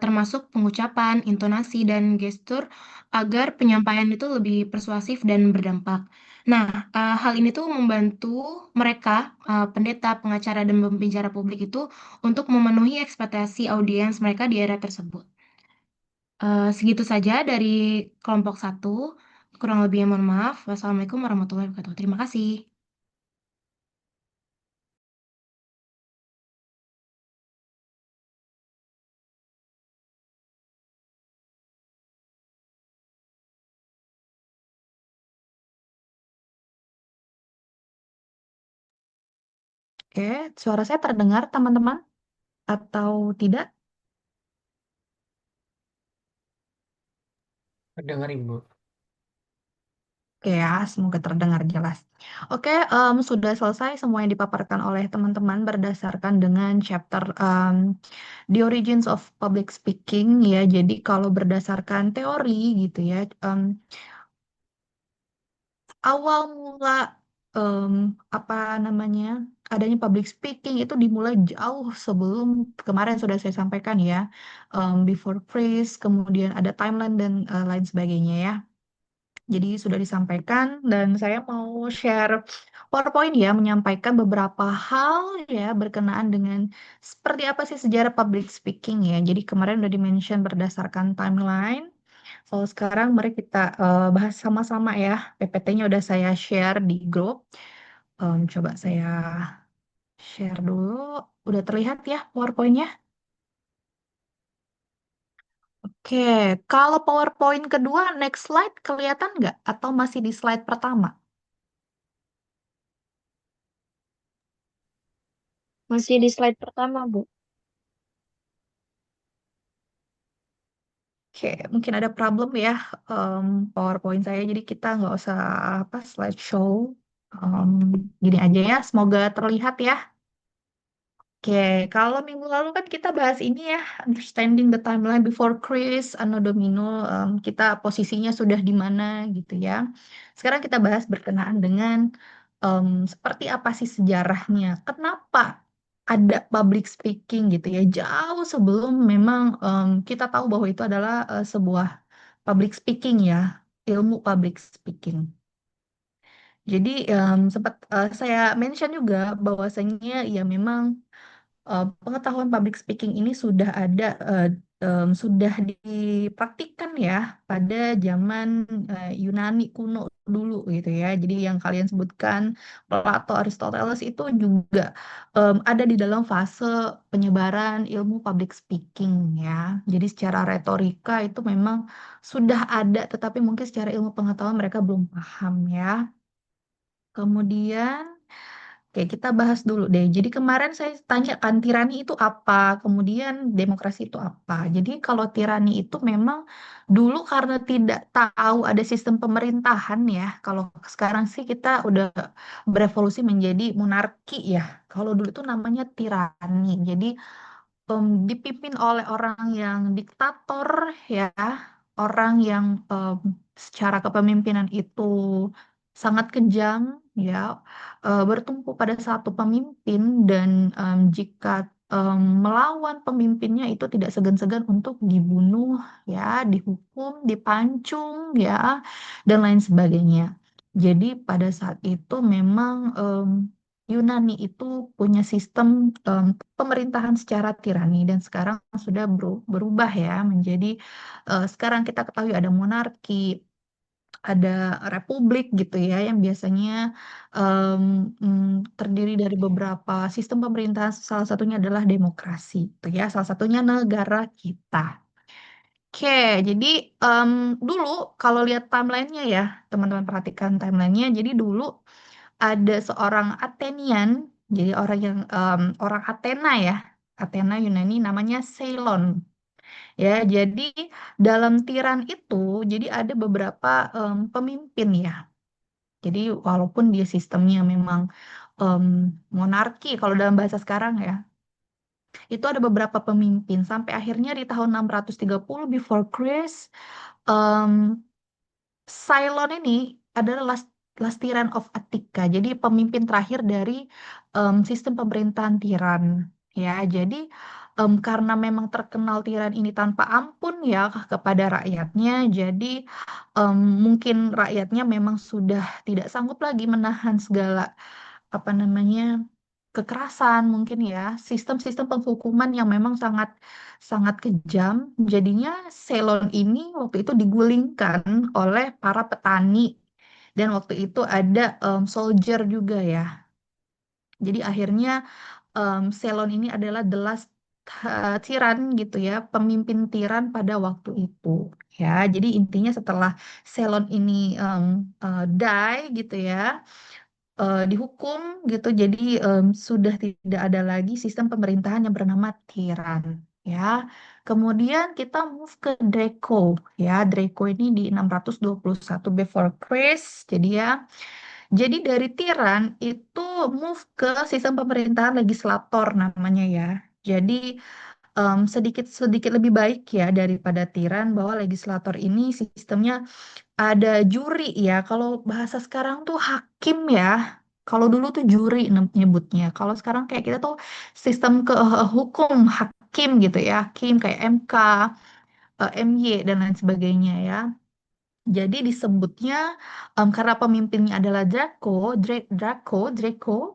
Speaker 1: termasuk pengucapan, intonasi, dan gestur agar penyampaian itu lebih persuasif dan berdampak. Nah, hal ini tuh membantu mereka, pendeta, pengacara, dan pembicara publik itu untuk memenuhi ekspektasi audiens mereka di era tersebut. Segitu saja dari kelompok satu. Kurang lebihnya mohon maaf. Wassalamualaikum warahmatullahi wabarakatuh. Terima kasih. Oke, suara saya terdengar, teman-teman? Atau tidak?
Speaker 3: Dengar Ibu.
Speaker 1: Oke ya, semoga terdengar jelas. Oke, sudah selesai semua yang dipaparkan oleh teman-teman berdasarkan dengan chapter The Origins of Public Speaking ya. Jadi kalau berdasarkan teori gitu ya, awal mula em, apa namanya adanya public speaking itu dimulai jauh sebelum kemarin sudah saya sampaikan ya, before Chris, kemudian ada timeline dan lain sebagainya ya. Jadi sudah disampaikan dan saya mau share PowerPoint ya, menyampaikan beberapa hal ya berkenaan dengan seperti apa sih sejarah public speaking ya. Jadi kemarin udah dimention berdasarkan timeline. So sekarang mari kita bahas sama-sama ya. PPT-nya udah saya share di grup. Coba saya share dulu. Udah terlihat ya PowerPoint-nya? Oke, kalau PowerPoint kedua, next slide kelihatan nggak? Atau masih di slide pertama?
Speaker 5: Masih di slide pertama, Bu.
Speaker 1: Oke, mungkin ada problem ya em, PowerPoint saya, jadi kita nggak usah apa slideshow. Em, Gini aja ya, semoga terlihat ya. Oke, kalau minggu lalu kan kita bahas ini ya, understanding the timeline before Chris, Anno Domino, kita posisinya sudah di mana gitu ya. Sekarang kita bahas berkenaan dengan seperti apa sih sejarahnya, kenapa ada public speaking gitu ya, jauh sebelum memang kita tahu bahwa itu adalah sebuah public speaking ya, ilmu public speaking. Jadi sempat saya mention juga bahwasanya ya memang pengetahuan public speaking ini sudah ada, sudah dipraktikkan ya pada zaman Yunani kuno dulu gitu ya. Jadi yang kalian sebutkan Plato, Aristoteles itu juga ada di dalam fase penyebaran ilmu public speaking ya. Jadi secara retorika itu memang sudah ada, tetapi mungkin secara ilmu pengetahuan mereka belum paham ya. Kemudian, oke, kita bahas dulu deh. Jadi kemarin saya tanya kan tirani itu apa, kemudian demokrasi itu apa. Jadi kalau tirani itu memang dulu karena tidak tahu ada sistem pemerintahan ya. Kalau sekarang sih kita udah berevolusi menjadi monarki ya. Kalau dulu itu namanya tirani. Jadi dipimpin oleh orang yang diktator ya, orang yang secara kepemimpinan itu sangat kejam ya, bertumpu pada satu pemimpin dan jika melawan pemimpinnya itu tidak segan-segan untuk dibunuh ya, dihukum, dipancung ya, dan lain sebagainya. Jadi pada saat itu memang Yunani itu punya sistem pemerintahan secara tirani dan sekarang sudah berubah ya menjadi sekarang kita ketahui ada monarki, ada republik gitu ya yang biasanya em, terdiri dari beberapa sistem pemerintahan, salah satunya adalah demokrasi itu ya, salah satunya negara kita. Oke, jadi em, dulu kalau lihat timelinenya ya, teman-teman perhatikan timelinenya. Jadi dulu ada seorang Athenian, jadi orang yang orang Athena ya, Athena Yunani namanya Cylon. Ya, jadi dalam tiran itu, jadi ada beberapa pemimpin ya. Jadi walaupun dia sistemnya memang em, monarki, kalau dalam bahasa sekarang ya, itu ada beberapa pemimpin. Sampai akhirnya di tahun 630 before Christ, em, Cylon ini adalah last tyrann of Attica. Jadi pemimpin terakhir dari sistem pemerintahan tiran. Ya, jadi karena memang terkenal tiran ini tanpa ampun ya kepada rakyatnya, jadi em, mungkin rakyatnya memang sudah tidak sanggup lagi menahan segala apa namanya kekerasan mungkin ya, sistem-sistem penghukuman yang memang sangat sangat kejam. Jadinya Ceylon ini waktu itu digulingkan oleh para petani dan waktu itu ada soldier juga ya. Jadi akhirnya Ceylon ini adalah the last tiran gitu ya, pemimpin tiran pada waktu itu. Ya, jadi intinya setelah Ceylon ini die gitu ya, dihukum gitu. Jadi sudah tidak ada lagi sistem pemerintahan yang bernama tiran. Ya, kemudian kita move ke Draco. Ya, Draco ini di 621 before Christ. Jadi ya, jadi dari tiran itu move ke sistem pemerintahan legislator namanya ya. Jadi sedikit sedikit lebih baik ya daripada tiran, bahwa legislator ini sistemnya ada juri ya. Kalau bahasa sekarang tuh hakim ya. Kalau dulu tuh juri nyebutnya. Kalau sekarang kayak kita tuh sistem ke hukum hakim gitu ya. Hakim kayak MK, MY dan lain sebagainya ya. Jadi disebutnya karena pemimpinnya adalah Draco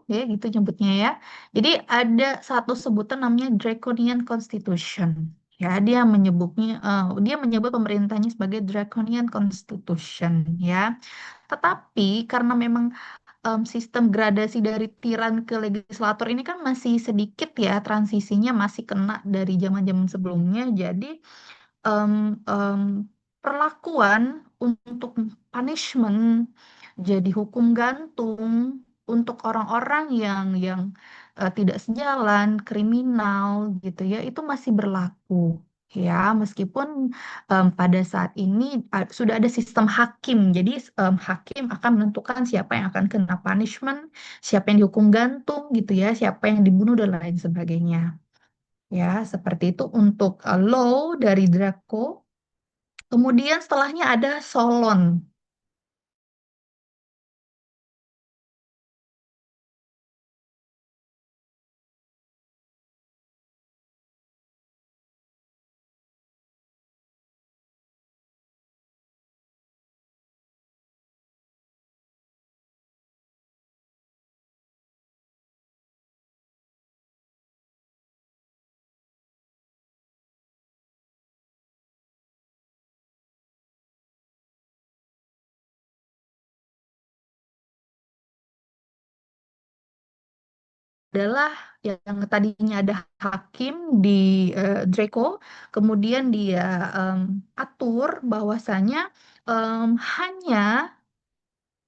Speaker 1: ya gitu nyebutnya ya. Jadi ada satu sebutan namanya Draconian Constitution. Ya, dia menyebut pemerintahnya sebagai Draconian Constitution ya. Tetapi karena memang sistem gradasi dari tiran ke legislator ini kan masih sedikit ya, transisinya masih kena dari zaman-zaman sebelumnya. Jadi em, em, perlakuan untuk punishment jadi hukum gantung untuk orang-orang yang tidak sejalan, kriminal gitu ya, itu masih berlaku. Ya, meskipun pada saat ini sudah ada sistem hakim, jadi hakim akan menentukan siapa yang akan kena punishment, siapa yang dihukum gantung gitu ya, siapa yang dibunuh dan lain sebagainya. Ya, seperti itu untuk law dari Draco. Kemudian setelahnya ada Solon. Adalah yang tadinya ada hakim di Draco, kemudian dia atur bahwasanya hanya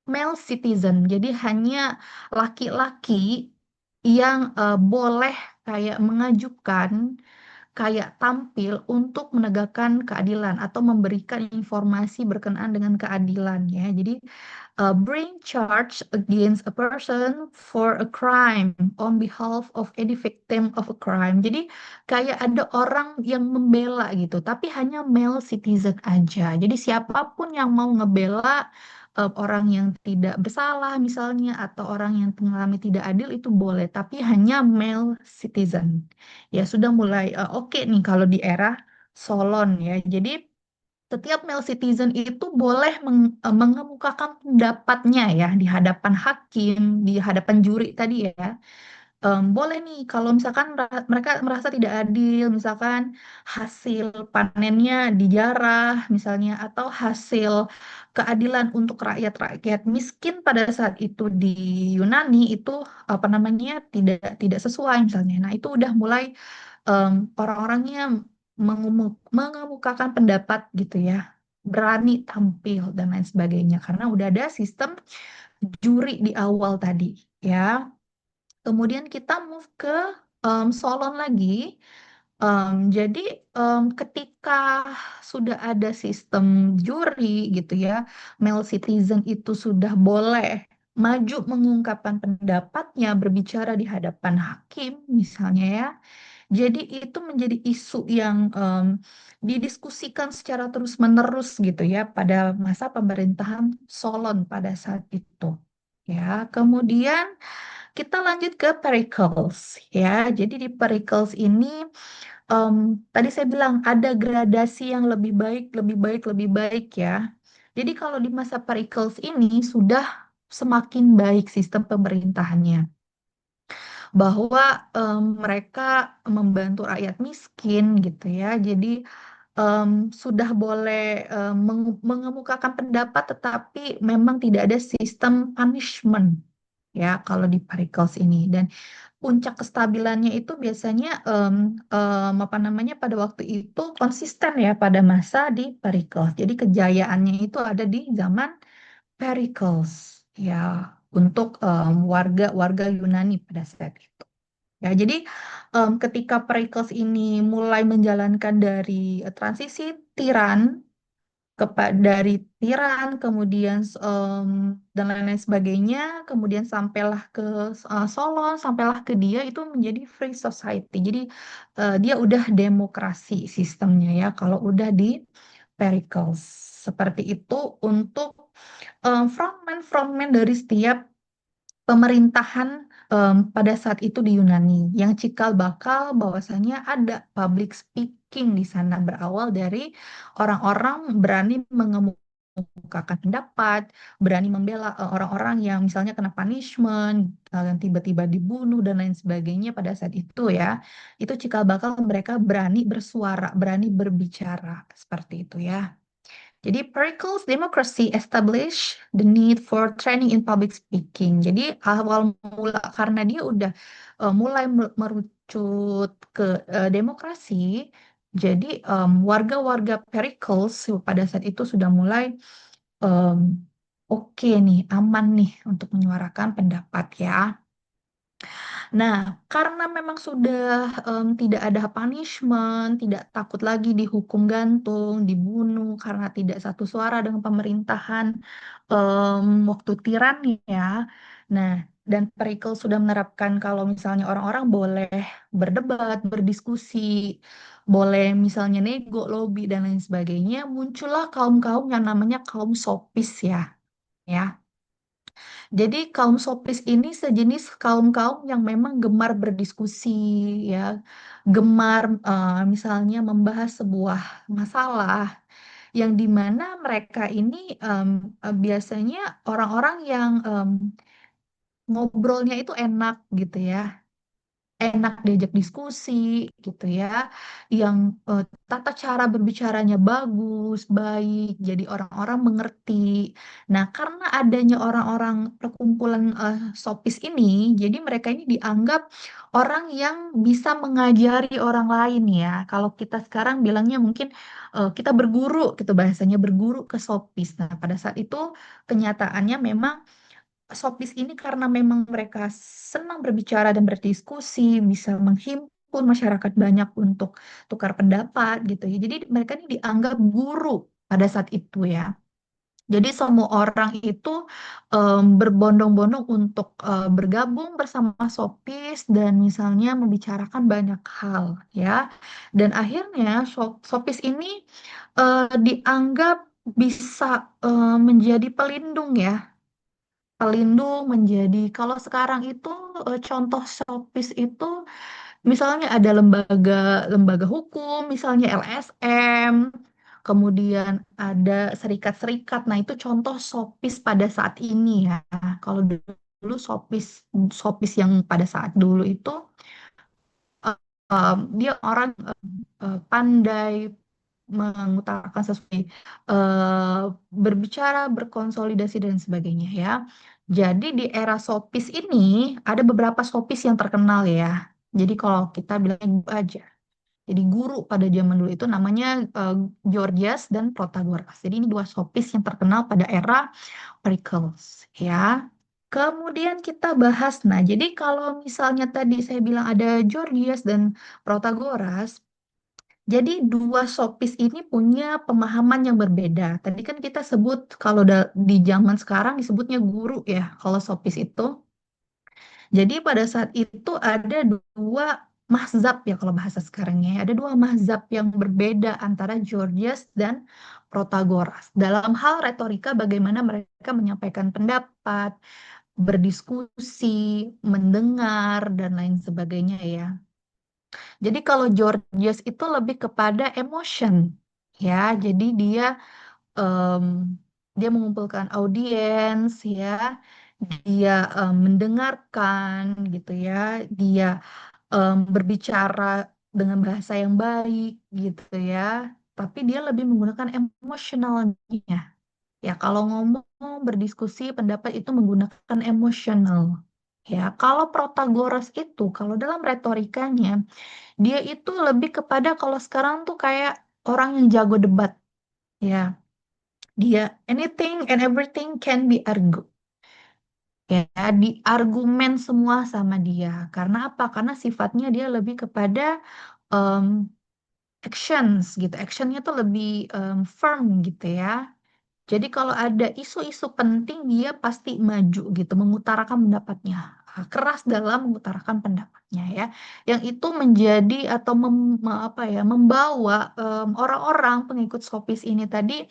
Speaker 1: male citizen, jadi hanya laki-laki yang boleh kayak mengajukan kayak tampil untuk menegakkan keadilan atau memberikan informasi berkenaan dengan keadilan ya. Jadi bring charge against a person for a crime on behalf of any victim of a crime. Jadi kayak ada orang yang membela gitu, tapi hanya male citizen aja. Jadi siapapun yang mau ngebela orang yang tidak bersalah misalnya atau orang yang mengalami tidak adil itu boleh, tapi hanya male citizen. Ya sudah mulai oke nih kalau di era Solon ya. Jadi setiap male citizen itu boleh mengemukakan pendapatnya ya di hadapan hakim, di hadapan juri tadi ya. Boleh nih kalau misalkan mereka merasa tidak adil, misalkan hasil panennya dijarah misalnya atau hasil keadilan untuk rakyat-rakyat miskin pada saat itu di Yunani itu apa namanya tidak sesuai misalnya. Nah, itu udah mulai orang-orangnya mengemukakan pendapat gitu ya, berani tampil dan lain sebagainya karena udah ada sistem juri di awal tadi ya. Kemudian kita move ke Solon lagi. Jadi ketika sudah ada sistem juri gitu ya, male citizen itu sudah boleh maju mengungkapkan pendapatnya, berbicara di hadapan hakim misalnya ya. Jadi itu menjadi isu yang didiskusikan secara terus-menerus gitu ya pada masa pemerintahan Solon pada saat itu. Ya, kemudian kita lanjut ke Pericles ya. Jadi di Pericles ini em, tadi saya bilang ada gradasi yang lebih baik, lebih baik, lebih baik ya. Jadi kalau di masa Pericles ini sudah semakin baik sistem pemerintahannya, bahwa mereka membantu rakyat miskin gitu ya. Jadi sudah boleh mengemukakan pendapat, tetapi memang tidak ada sistem punishment ya kalau di Pericles ini. Dan puncak kestabilannya itu biasanya apa namanya pada waktu itu konsisten ya pada masa di Pericles. Jadi kejayaannya itu ada di zaman Pericles ya untuk warga-warga Yunani pada saat itu. Ya, jadi ketika Pericles ini mulai menjalankan dari transisi tiran dari tiran, kemudian dan lain-lain sebagainya, kemudian sampailah ke Solon, sampailah ke dia itu menjadi free society. Jadi dia udah demokrasi sistemnya ya, kalau udah di Pericles. Seperti itu untuk frontman-frontman dari setiap pemerintahan pada saat itu di Yunani yang cikal bakal bahwasanya ada public speaking di sana berawal dari orang-orang berani mengemukakan pendapat, berani membela orang-orang yang misalnya kena punishment, yang tiba-tiba dibunuh dan lain sebagainya pada saat itu ya. Itu cikal bakal mereka berani bersuara, berani berbicara seperti itu ya. Jadi Pericles democracy establish the need for training in public speaking. Jadi awal mula karena dia udah mulai merucut ke demokrasi, jadi warga-warga Pericles pada saat itu sudah mulai oke nih, aman nih untuk menyuarakan pendapat ya. Nah, karena memang sudah tidak ada punishment, tidak takut lagi dihukum gantung, dibunuh karena tidak satu suara dengan pemerintahan waktu tirani ya. Nah, dan Perikel sudah menerapkan kalau misalnya orang-orang boleh berdebat, berdiskusi, boleh misalnya nego, lobby dan lain sebagainya, muncullah kaum-kaum yang namanya kaum sopis ya. Ya, jadi kaum sopis ini sejenis kaum-kaum yang memang gemar berdiskusi, ya, gemar misalnya membahas sebuah masalah yang dimana mereka ini biasanya orang-orang yang ngobrolnya itu enak gitu ya, enak diajak diskusi gitu ya, yang tata cara berbicaranya bagus, baik, jadi orang-orang mengerti. Nah, karena adanya orang-orang perkumpulan sopis ini, jadi mereka ini dianggap orang yang bisa mengajari orang lain ya. Kalau kita sekarang bilangnya mungkin kita berguru gitu bahasanya berguru ke sopis. Nah, pada saat itu kenyataannya memang sopis ini karena memang mereka senang berbicara dan berdiskusi, bisa menghimpun masyarakat banyak untuk tukar pendapat gitu ya. Jadi mereka ini dianggap guru pada saat itu ya. Jadi semua orang itu berbondong-bondong untuk bergabung bersama sopis dan misalnya membicarakan banyak hal ya. Dan akhirnya sopis ini dianggap bisa menjadi pelindung ya, pelindung menjadi kalau sekarang itu contoh sopis itu misalnya ada lembaga hukum misalnya LSM, kemudian ada serikat-serikat, nah itu contoh sopis pada saat ini ya. Kalau dulu sopis sopis yang pada saat dulu itu dia orang pandai mengutarakan sesuatu, berbicara, berkonsolidasi dan sebagainya ya. Jadi di era sopis ini ada beberapa sopis yang terkenal ya. Jadi kalau kita bilang guru aja. Jadi guru pada zaman dulu itu namanya Georgias dan Protagoras. Jadi ini dua sopis yang terkenal pada era Pericles ya. Kemudian kita bahas, nah jadi kalau misalnya tadi saya bilang ada Georgias dan Protagoras, jadi dua sopis ini punya pemahaman yang berbeda. Tadi kan kita sebut kalau di zaman sekarang disebutnya guru ya, kalau sopis itu. Jadi pada saat itu ada dua mazhab ya kalau bahasa sekarangnya, ya. Ada dua mazhab yang berbeda antara Georgias dan Protagoras. Dalam hal retorika bagaimana mereka menyampaikan pendapat, berdiskusi, mendengar, dan lain sebagainya ya. Jadi kalau Georgias itu lebih kepada emotion, ya. Jadi em, dia mengumpulkan audiens, ya. Dia mendengarkan, gitu ya. Dia berbicara dengan bahasa yang baik, gitu ya. Tapi dia lebih menggunakan emosionalnya. Ya, kalau ngomong, berdiskusi, pendapat itu menggunakan emosional. Ya, kalau Protagoras itu, kalau dalam retorikanya, dia itu lebih kepada kalau sekarang tuh kayak orang yang jago debat. Ya, dia anything and everything can be argued. Ya, diargumen semua sama dia. Karena apa? Karena sifatnya dia lebih kepada um, actions gitu. Actionnya tuh lebih firm gitu ya. Jadi kalau ada isu-isu penting dia pasti maju gitu, mengutarakan pendapatnya. Keras dalam mengutarakan pendapatnya ya. Yang itu menjadi atau apa ya, membawa orang-orang pengikut Sopis ini tadi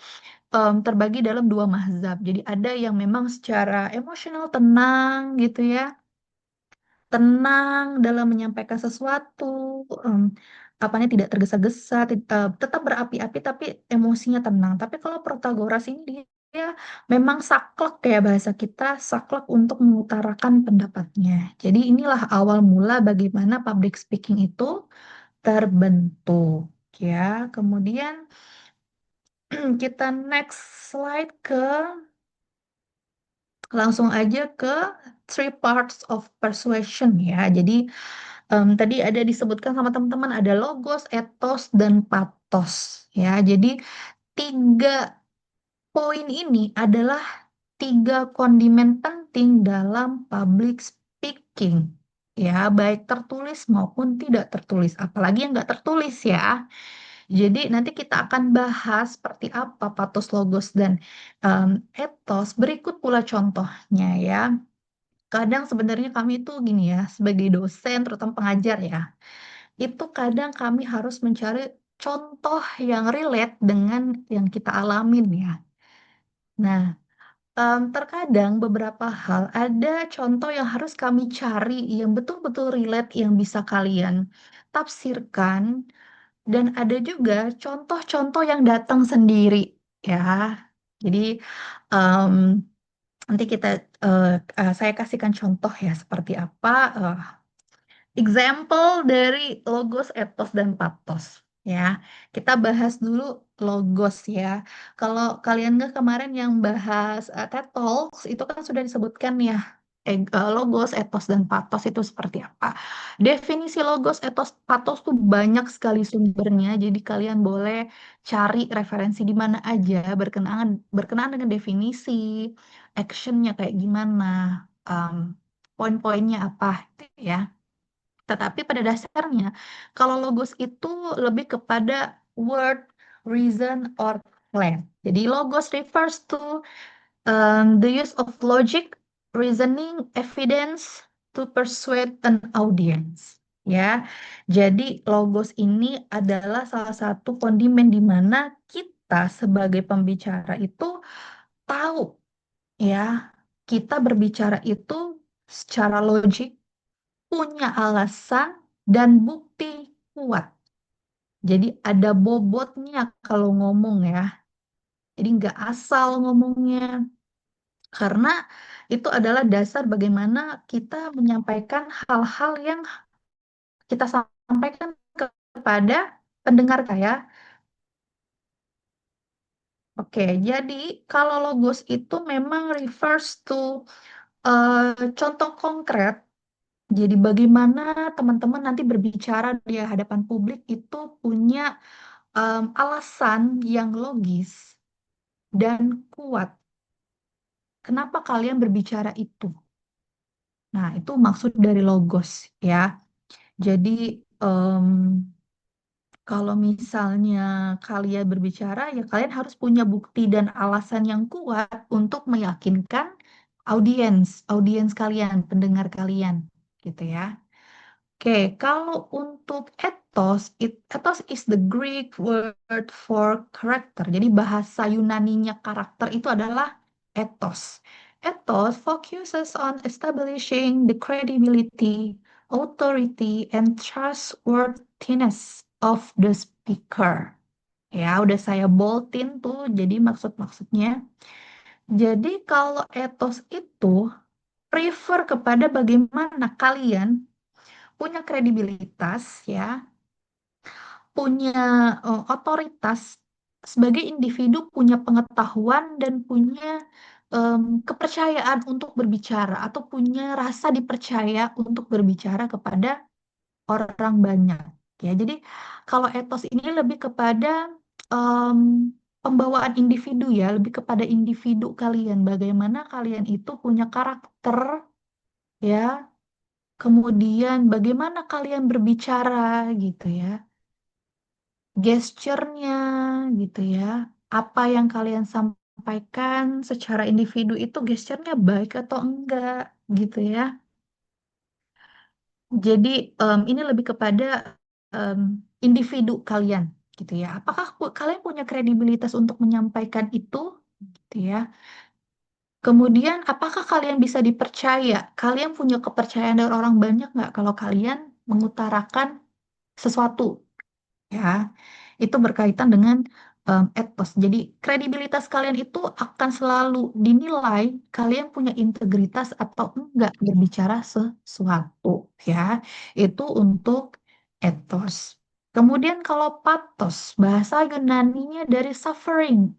Speaker 1: terbagi dalam dua mazhab. Jadi ada yang memang secara emosional tenang gitu ya, tenang dalam menyampaikan sesuatu, em, apanya tidak tergesa-gesa, tetap berapi-api tapi emosinya tenang. Tapi kalau Protagoras ini dia memang saklek kayak bahasa kita, saklek untuk mengutarakan pendapatnya. Jadi inilah awal mula bagaimana public speaking itu terbentuk ya. Kemudian Kita next slide langsung aja ke three parts of persuasion ya. Jadi tadi ada disebutkan sama teman-teman ada logos, ethos, dan pathos ya. Jadi tiga poin ini adalah tiga kondimen penting dalam public speaking ya, baik tertulis maupun tidak tertulis, apalagi yang nggak tertulis ya. Jadi nanti kita akan bahas seperti apa pathos, logos, dan ethos. Berikut pula contohnya ya. Kadang sebenarnya kami itu gini ya, sebagai dosen, terutama pengajar ya, itu kadang kami harus mencari contoh yang relate dengan yang kita alamin ya. Nah, terkadang beberapa hal ada contoh yang harus kami cari yang betul-betul relate yang bisa kalian tafsirkan dan ada juga contoh-contoh yang datang sendiri ya. Jadi em, nanti saya kasihkan contoh ya seperti apa. Example dari logos, ethos, dan pathos ya. Kita bahas dulu logos ya. Kalau kalian nggak kemarin yang bahas TED Talks itu kan sudah disebutkan ya logos, ethos, dan pathos itu seperti apa. Definisi logos, ethos, pathos tuh banyak sekali sumbernya. Jadi kalian boleh cari referensi di mana aja berkenaan dengan definisi, actionnya kayak gimana, poin-poinnya apa gitu ya. Tetapi pada dasarnya, kalau logos itu lebih kepada word, reason, or plan. Jadi logos refers to the use of logic, reasoning, evidence to persuade an audience. Ya, jadi logos ini adalah salah satu kondimen di mana kita sebagai pembicara itu tahu ya, kita berbicara itu secara logik punya alasan dan bukti kuat. Jadi ada bobotnya kalau ngomong ya. Jadi nggak asal ngomongnya. Karena itu adalah dasar bagaimana kita menyampaikan hal-hal yang kita sampaikan kepada pendengar ya. Oke, jadi kalau logos itu memang refers to contoh konkret. Jadi bagaimana teman-teman nanti berbicara di hadapan publik itu punya alasan yang logis dan kuat. Kenapa kalian berbicara itu? Nah, itu maksud dari logos ya. Jadi kalau misalnya kalian berbicara, ya kalian harus punya bukti dan alasan yang kuat untuk meyakinkan audiens kalian, pendengar kalian, gitu ya. Oke, kalau untuk ethos is the Greek word for character. Jadi bahasa Yunaninya karakter itu adalah ethos. Ethos focuses on establishing the credibility, authority, and trustworthiness of the speaker. Ya, udah saya boldin tuh, jadi maksud-maksudnya. Jadi kalau ethos itu refer kepada bagaimana kalian punya kredibilitas ya, punya otoritas sebagai individu, punya pengetahuan dan punya kepercayaan untuk berbicara atau punya rasa dipercaya untuk berbicara kepada orang banyak ya. Jadi kalau etos ini lebih kepada pembawaan individu ya, lebih kepada individu kalian, bagaimana kalian itu punya karakter ya. Kemudian bagaimana kalian berbicara gitu ya, gesturnya gitu ya, apa yang kalian sampaikan secara individu itu gesturnya baik atau enggak gitu ya. Jadi ini lebih kepada individu kalian gitu ya. Apakah kalian punya kredibilitas untuk menyampaikan itu gitu ya. Kemudian apakah kalian bisa dipercaya? Kalian punya kepercayaan dari orang banyak nggak kalau kalian mengutarakan sesuatu ya? Itu berkaitan dengan etos. Jadi kredibilitas kalian itu akan selalu dinilai kalian punya integritas atau enggak berbicara sesuatu ya. Itu untuk etos. Kemudian kalau pathos, bahasa Yunaninya dari suffering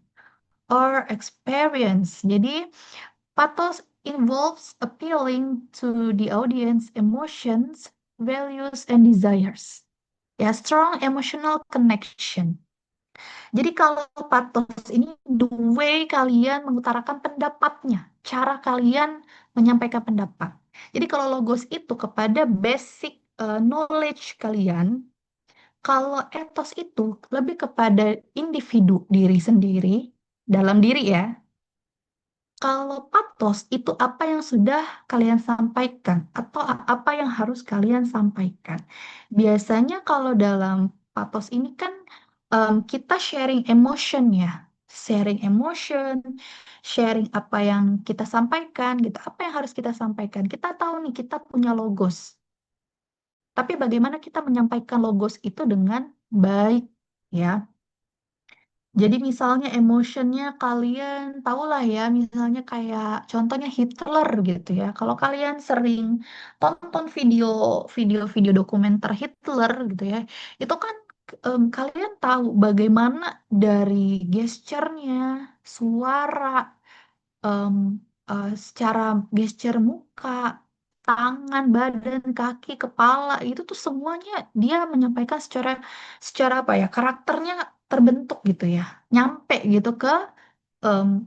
Speaker 1: or experience. Jadi pathos involves appealing to the audience emotions, values, and desires. Ya, strong emotional connection. Jadi kalau pathos ini the way kalian mengutarakan pendapatnya, cara kalian menyampaikan pendapat. Jadi kalau logos itu kepada basic knowledge kalian, kalau etos itu lebih kepada individu diri sendiri, dalam diri ya. Kalau pathos itu apa yang sudah kalian sampaikan atau apa yang harus kalian sampaikan. Biasanya kalau dalam pathos ini kan kita sharing emotion ya, sharing emotion, sharing apa yang kita sampaikan gitu, apa yang harus kita sampaikan. Kita tahu nih kita punya logos, tapi bagaimana kita menyampaikan logos itu dengan baik ya. Jadi misalnya emotionnya kalian tahulah ya, misalnya kayak contohnya Hitler gitu ya. Kalau kalian sering tonton video dokumenter Hitler gitu ya, itu kan kalian tahu bagaimana dari gesturnya, suara, em, secara gesture muka, tangan, badan, kaki, kepala itu tuh semuanya dia menyampaikan secara secara apa ya karakternya terbentuk gitu ya, nyampe gitu ke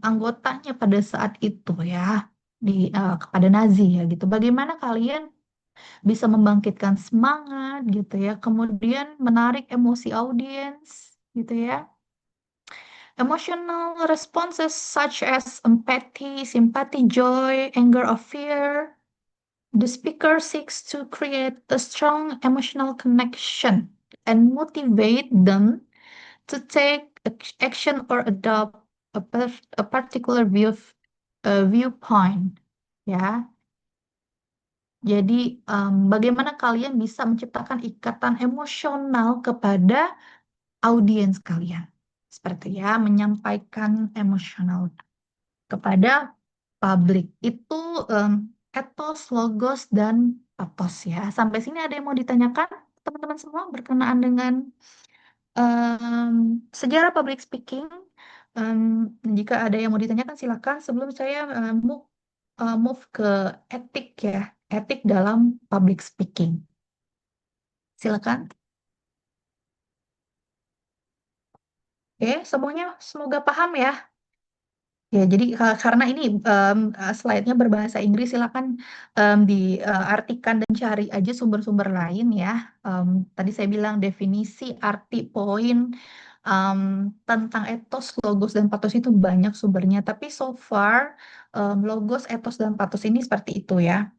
Speaker 1: anggotanya pada saat itu ya di kepada Nazi ya gitu. Bagaimana kalian bisa membangkitkan semangat gitu ya, kemudian menarik emosi audiens gitu ya. Emotional responses such as empathy, sympathy, joy, anger, or fear. The speaker seeks to create a strong emotional connection and motivate them to take action or adopt a particular viewpoint. Ya, jadi bagaimana kalian bisa menciptakan ikatan emosional kepada audiens kalian? Seperti ya, menyampaikan emosional kepada publik. Itu etos, logos, dan pathos ya. Sampai sini ada yang mau ditanyakan, teman-teman semua berkenaan dengan sejarah public speaking? Jika ada yang mau ditanyakan, silakan. Sebelum saya move ke etik ya, etik dalam public speaking. Silakan. Oke, semuanya semoga paham ya. Ya, jadi karena ini slide-nya berbahasa Inggris, silakan diartikan dan cari aja sumber-sumber lain ya. Tadi saya bilang definisi, arti, poin em, tentang etos, logos, dan pathos itu banyak sumbernya. Tapi so far logos, etos, dan pathos ini seperti itu ya.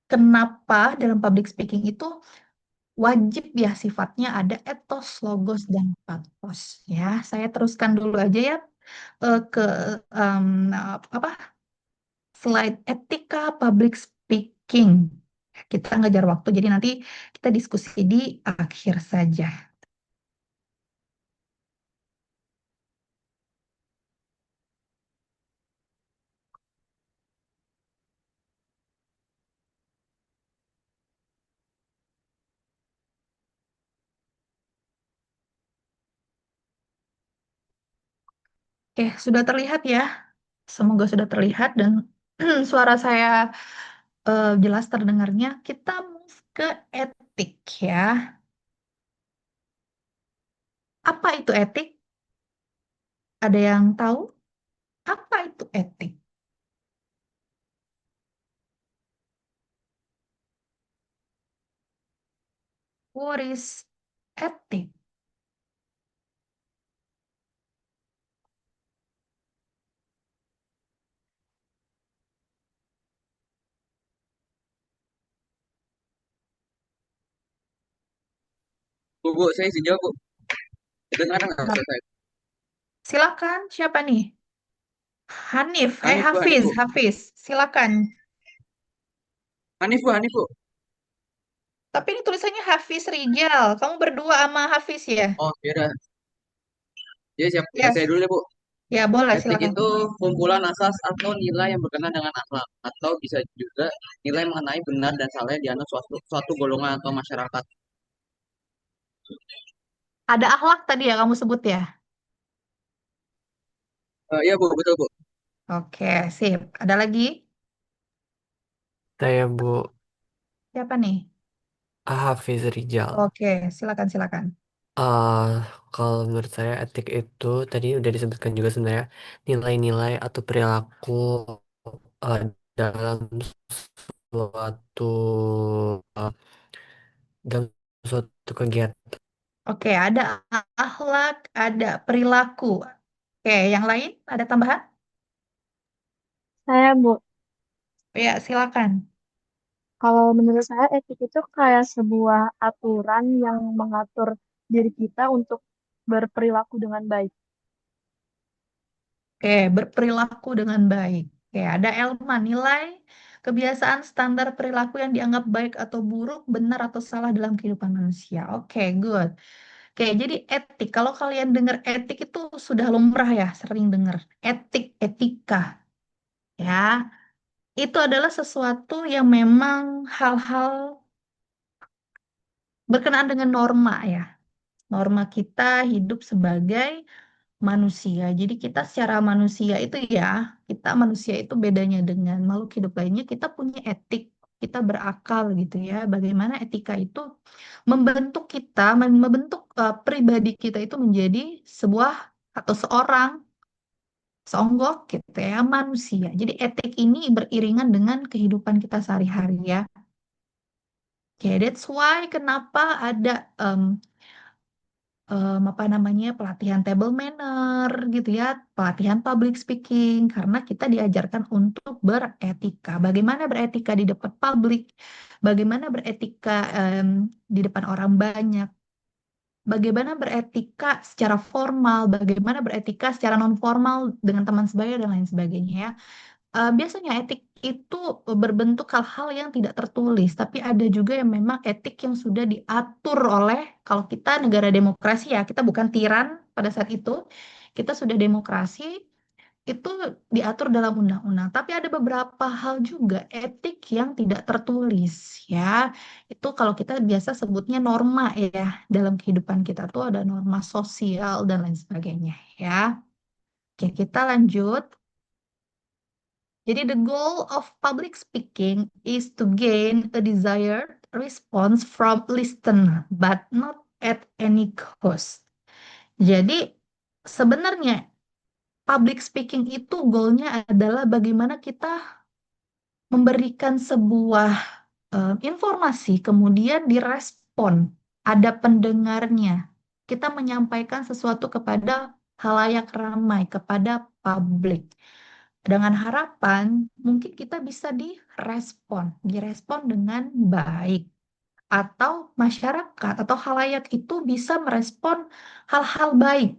Speaker 1: Kenapa dalam public speaking itu wajib ya sifatnya ada etos, logos, dan pathos ya. Saya teruskan dulu aja ya ke em, apa slide etika public speaking. Kita ngejar waktu, jadi nanti kita diskusi di akhir saja. Oke, sudah terlihat ya. Semoga sudah terlihat dan suara saya jelas terdengarnya. Kita move ke etik ya. Apa itu etik? Ada yang tahu? Apa itu etik? What is ethic?
Speaker 21: Bu, saya izin jawab, Bu. Kedengaran nggak suara saya?
Speaker 1: Silakan, siapa nih? Hanif,
Speaker 21: Hanif, Bu, Hanif, Bu.
Speaker 1: Hafiz, silakan.
Speaker 21: Hanif, Bu, Hanif, Bu.
Speaker 1: Tapi ini tulisannya Hafiz Rijal. Kamu berdua sama Hafiz ya?
Speaker 21: Oh, ya udah. Ya, siap.
Speaker 1: Yes.
Speaker 21: Saya dulu ya, Bu.
Speaker 1: Ya, boleh,
Speaker 21: Etik
Speaker 1: silakan.
Speaker 21: itu kumpulan asas atau nilai yang berkenaan dengan akhlak, atau bisa juga nilai mengenai benar dan salah yang dianut suatu golongan atau masyarakat.
Speaker 1: Ada akhlak tadi ya kamu sebut ya?
Speaker 21: Iya Bu, betul Bu.
Speaker 1: Oke, sip. Ada lagi?
Speaker 3: Saya Bu
Speaker 1: Siapa nih?
Speaker 3: Hafiz Rijal.
Speaker 1: Oke, silakan silakan.
Speaker 3: eh Kalau menurut saya etik itu tadi udah disebutkan juga sebenarnya nilai-nilai atau perilaku eh, dalam suatu eh, dalam suatu kegiatan.
Speaker 1: Oke, ada akhlak, ada perilaku. Oke, yang lain ada tambahan?
Speaker 5: Saya, Bu,
Speaker 1: Ya, silakan.
Speaker 5: kalau menurut saya etik itu kayak sebuah aturan yang mengatur diri kita untuk berperilaku dengan baik.
Speaker 1: Oke, berperilaku dengan baik. Oke, ada Elma, nilai kebiasaan standar perilaku yang dianggap baik atau buruk, benar atau salah dalam kehidupan manusia. Oke, good. Oke, jadi etik. Kalau kalian dengar etik itu sudah lumrah ya, sering dengar. Etik, etika. Ya, itu adalah sesuatu yang memang hal-hal berkenaan dengan norma ya. Norma kita hidup sebagai manusia. Jadi kita secara manusia itu ya, kita manusia itu bedanya dengan makhluk hidup lainnya, kita punya etik, kita berakal gitu ya. Bagaimana etika itu membentuk kita, membentuk pribadi kita itu menjadi sebuah atau seorang seonggok gitu ya, manusia. Jadi etik ini beriringan dengan kehidupan kita sehari-hari ya. Oke, that's why kenapa ada apa namanya pelatihan table manner gitu ya, pelatihan public speaking karena kita diajarkan untuk beretika. Bagaimana beretika di depan publik, bagaimana beretika di depan orang banyak, bagaimana beretika secara formal, bagaimana beretika secara non formal dengan teman sebaya dan lain sebagainya ya. Biasanya etik itu berbentuk hal-hal yang tidak tertulis, tapi ada juga yang memang etik yang sudah diatur oleh, kalau kita negara demokrasi ya, kita bukan tiran pada saat itu, kita sudah demokrasi, itu diatur dalam undang-undang. Tapi ada beberapa hal juga etik yang tidak tertulis ya. Itu kalau kita biasa sebutnya norma ya, dalam kehidupan kita tuh ada norma sosial dan lain sebagainya ya. Oke, kita lanjut. Jadi the goal of public speaking is to gain a desired response from listener, but not at any cost. Jadi sebenarnya public speaking itu goalnya adalah bagaimana kita memberikan sebuah informasi, kemudian direspon, ada pendengarnya. Kita menyampaikan sesuatu kepada halayak ramai, kepada publik. Dengan harapan mungkin kita bisa direspon dengan baik. Atau masyarakat atau halayak itu bisa merespon hal-hal baik.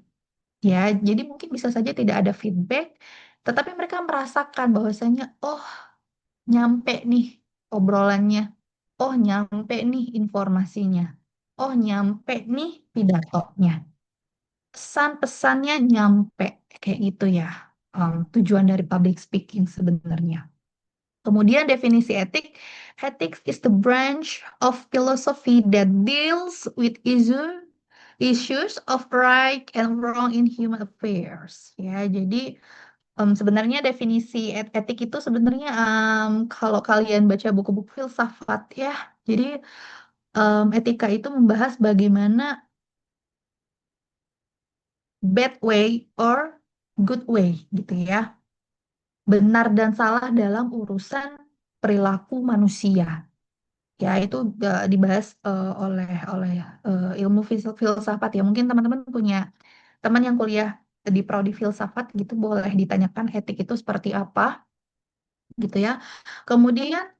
Speaker 1: Ya, jadi mungkin bisa saja tidak ada feedback, tetapi mereka merasakan bahwasanya, oh nyampe nih obrolannya, oh nyampe nih informasinya, oh nyampe nih pidatonya, pesan-pesannya nyampe, kayak gitu ya. Tujuan dari public speaking sebenarnya. Kemudian definisi etik, ethics is the branch of philosophy that deals with issues of right and wrong in human affairs. Ya, jadi sebenarnya definisi etik itu sebenarnya kalau kalian baca buku-buku filsafat ya, jadi etika itu membahas bagaimana bad way or good way gitu ya, benar dan salah dalam urusan perilaku manusia. Ya, itu dibahas oleh ilmu filsafat ya. Mungkin teman-teman punya teman yang kuliah di prodi filsafat gitu, boleh ditanyakan etik itu seperti apa gitu ya. Kemudian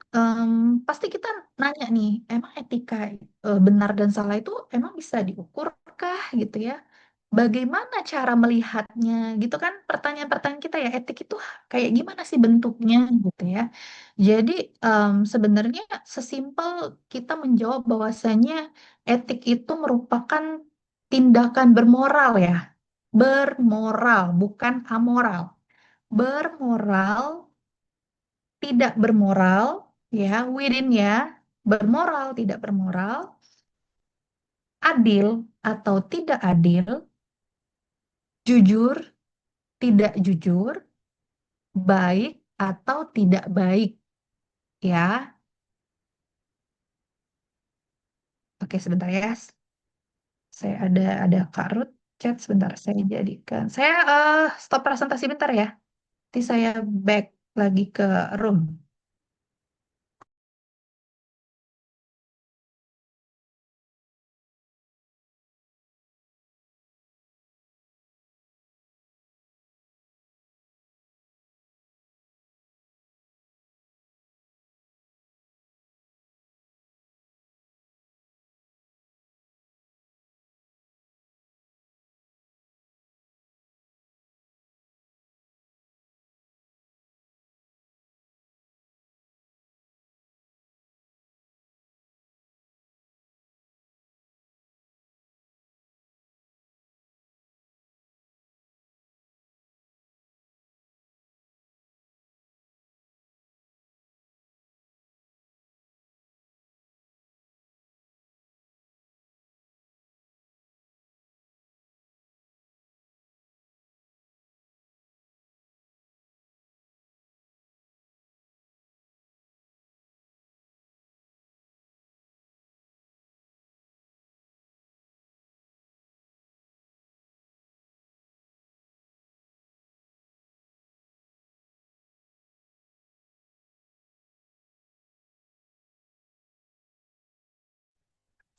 Speaker 1: pasti kita nanya nih, emang etika benar dan salah itu emang bisa diukurkah gitu ya? Bagaimana cara melihatnya gitu kan? Pertanyaan-pertanyaan kita ya, etik itu kayak gimana sih bentuknya gitu ya? Jadi sebenarnya sesimpel kita menjawab bahwasanya etik itu merupakan tindakan bermoral ya, bermoral bukan amoral, bermoral, tidak bermoral, ya, within ya, bermoral, tidak bermoral, adil atau tidak adil, jujur, tidak jujur, baik atau tidak baik, ya. Oke, sebentar ya. Saya ada Kak Ruth chat sebentar. Saya jadikan. Saya stop presentasi bentar ya. Nanti saya back lagi ke room.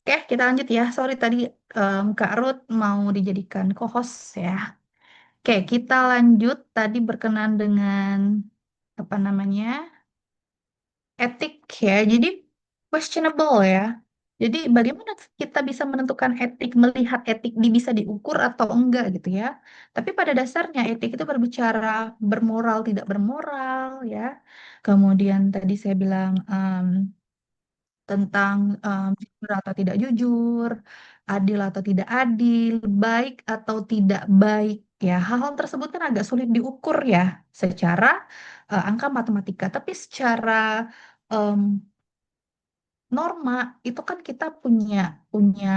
Speaker 1: Oke, kita lanjut ya. Sorry tadi Kak Ruth mau dijadikan co-host ya. Oke, kita lanjut. Tadi berkenan dengan apa namanya? Etik ya. Jadi questionable ya. Jadi bagaimana kita bisa menentukan etik, melihat etik bisa diukur atau enggak gitu ya. Tapi pada dasarnya etik itu berbicara bermoral tidak bermoral ya. Kemudian tadi saya bilang tentang jujur atau tidak jujur, adil atau tidak adil, baik atau tidak baik. Ya, hal-hal tersebut kan agak sulit diukur ya secara angka matematika, tapi secara em, norma itu kan kita punya punya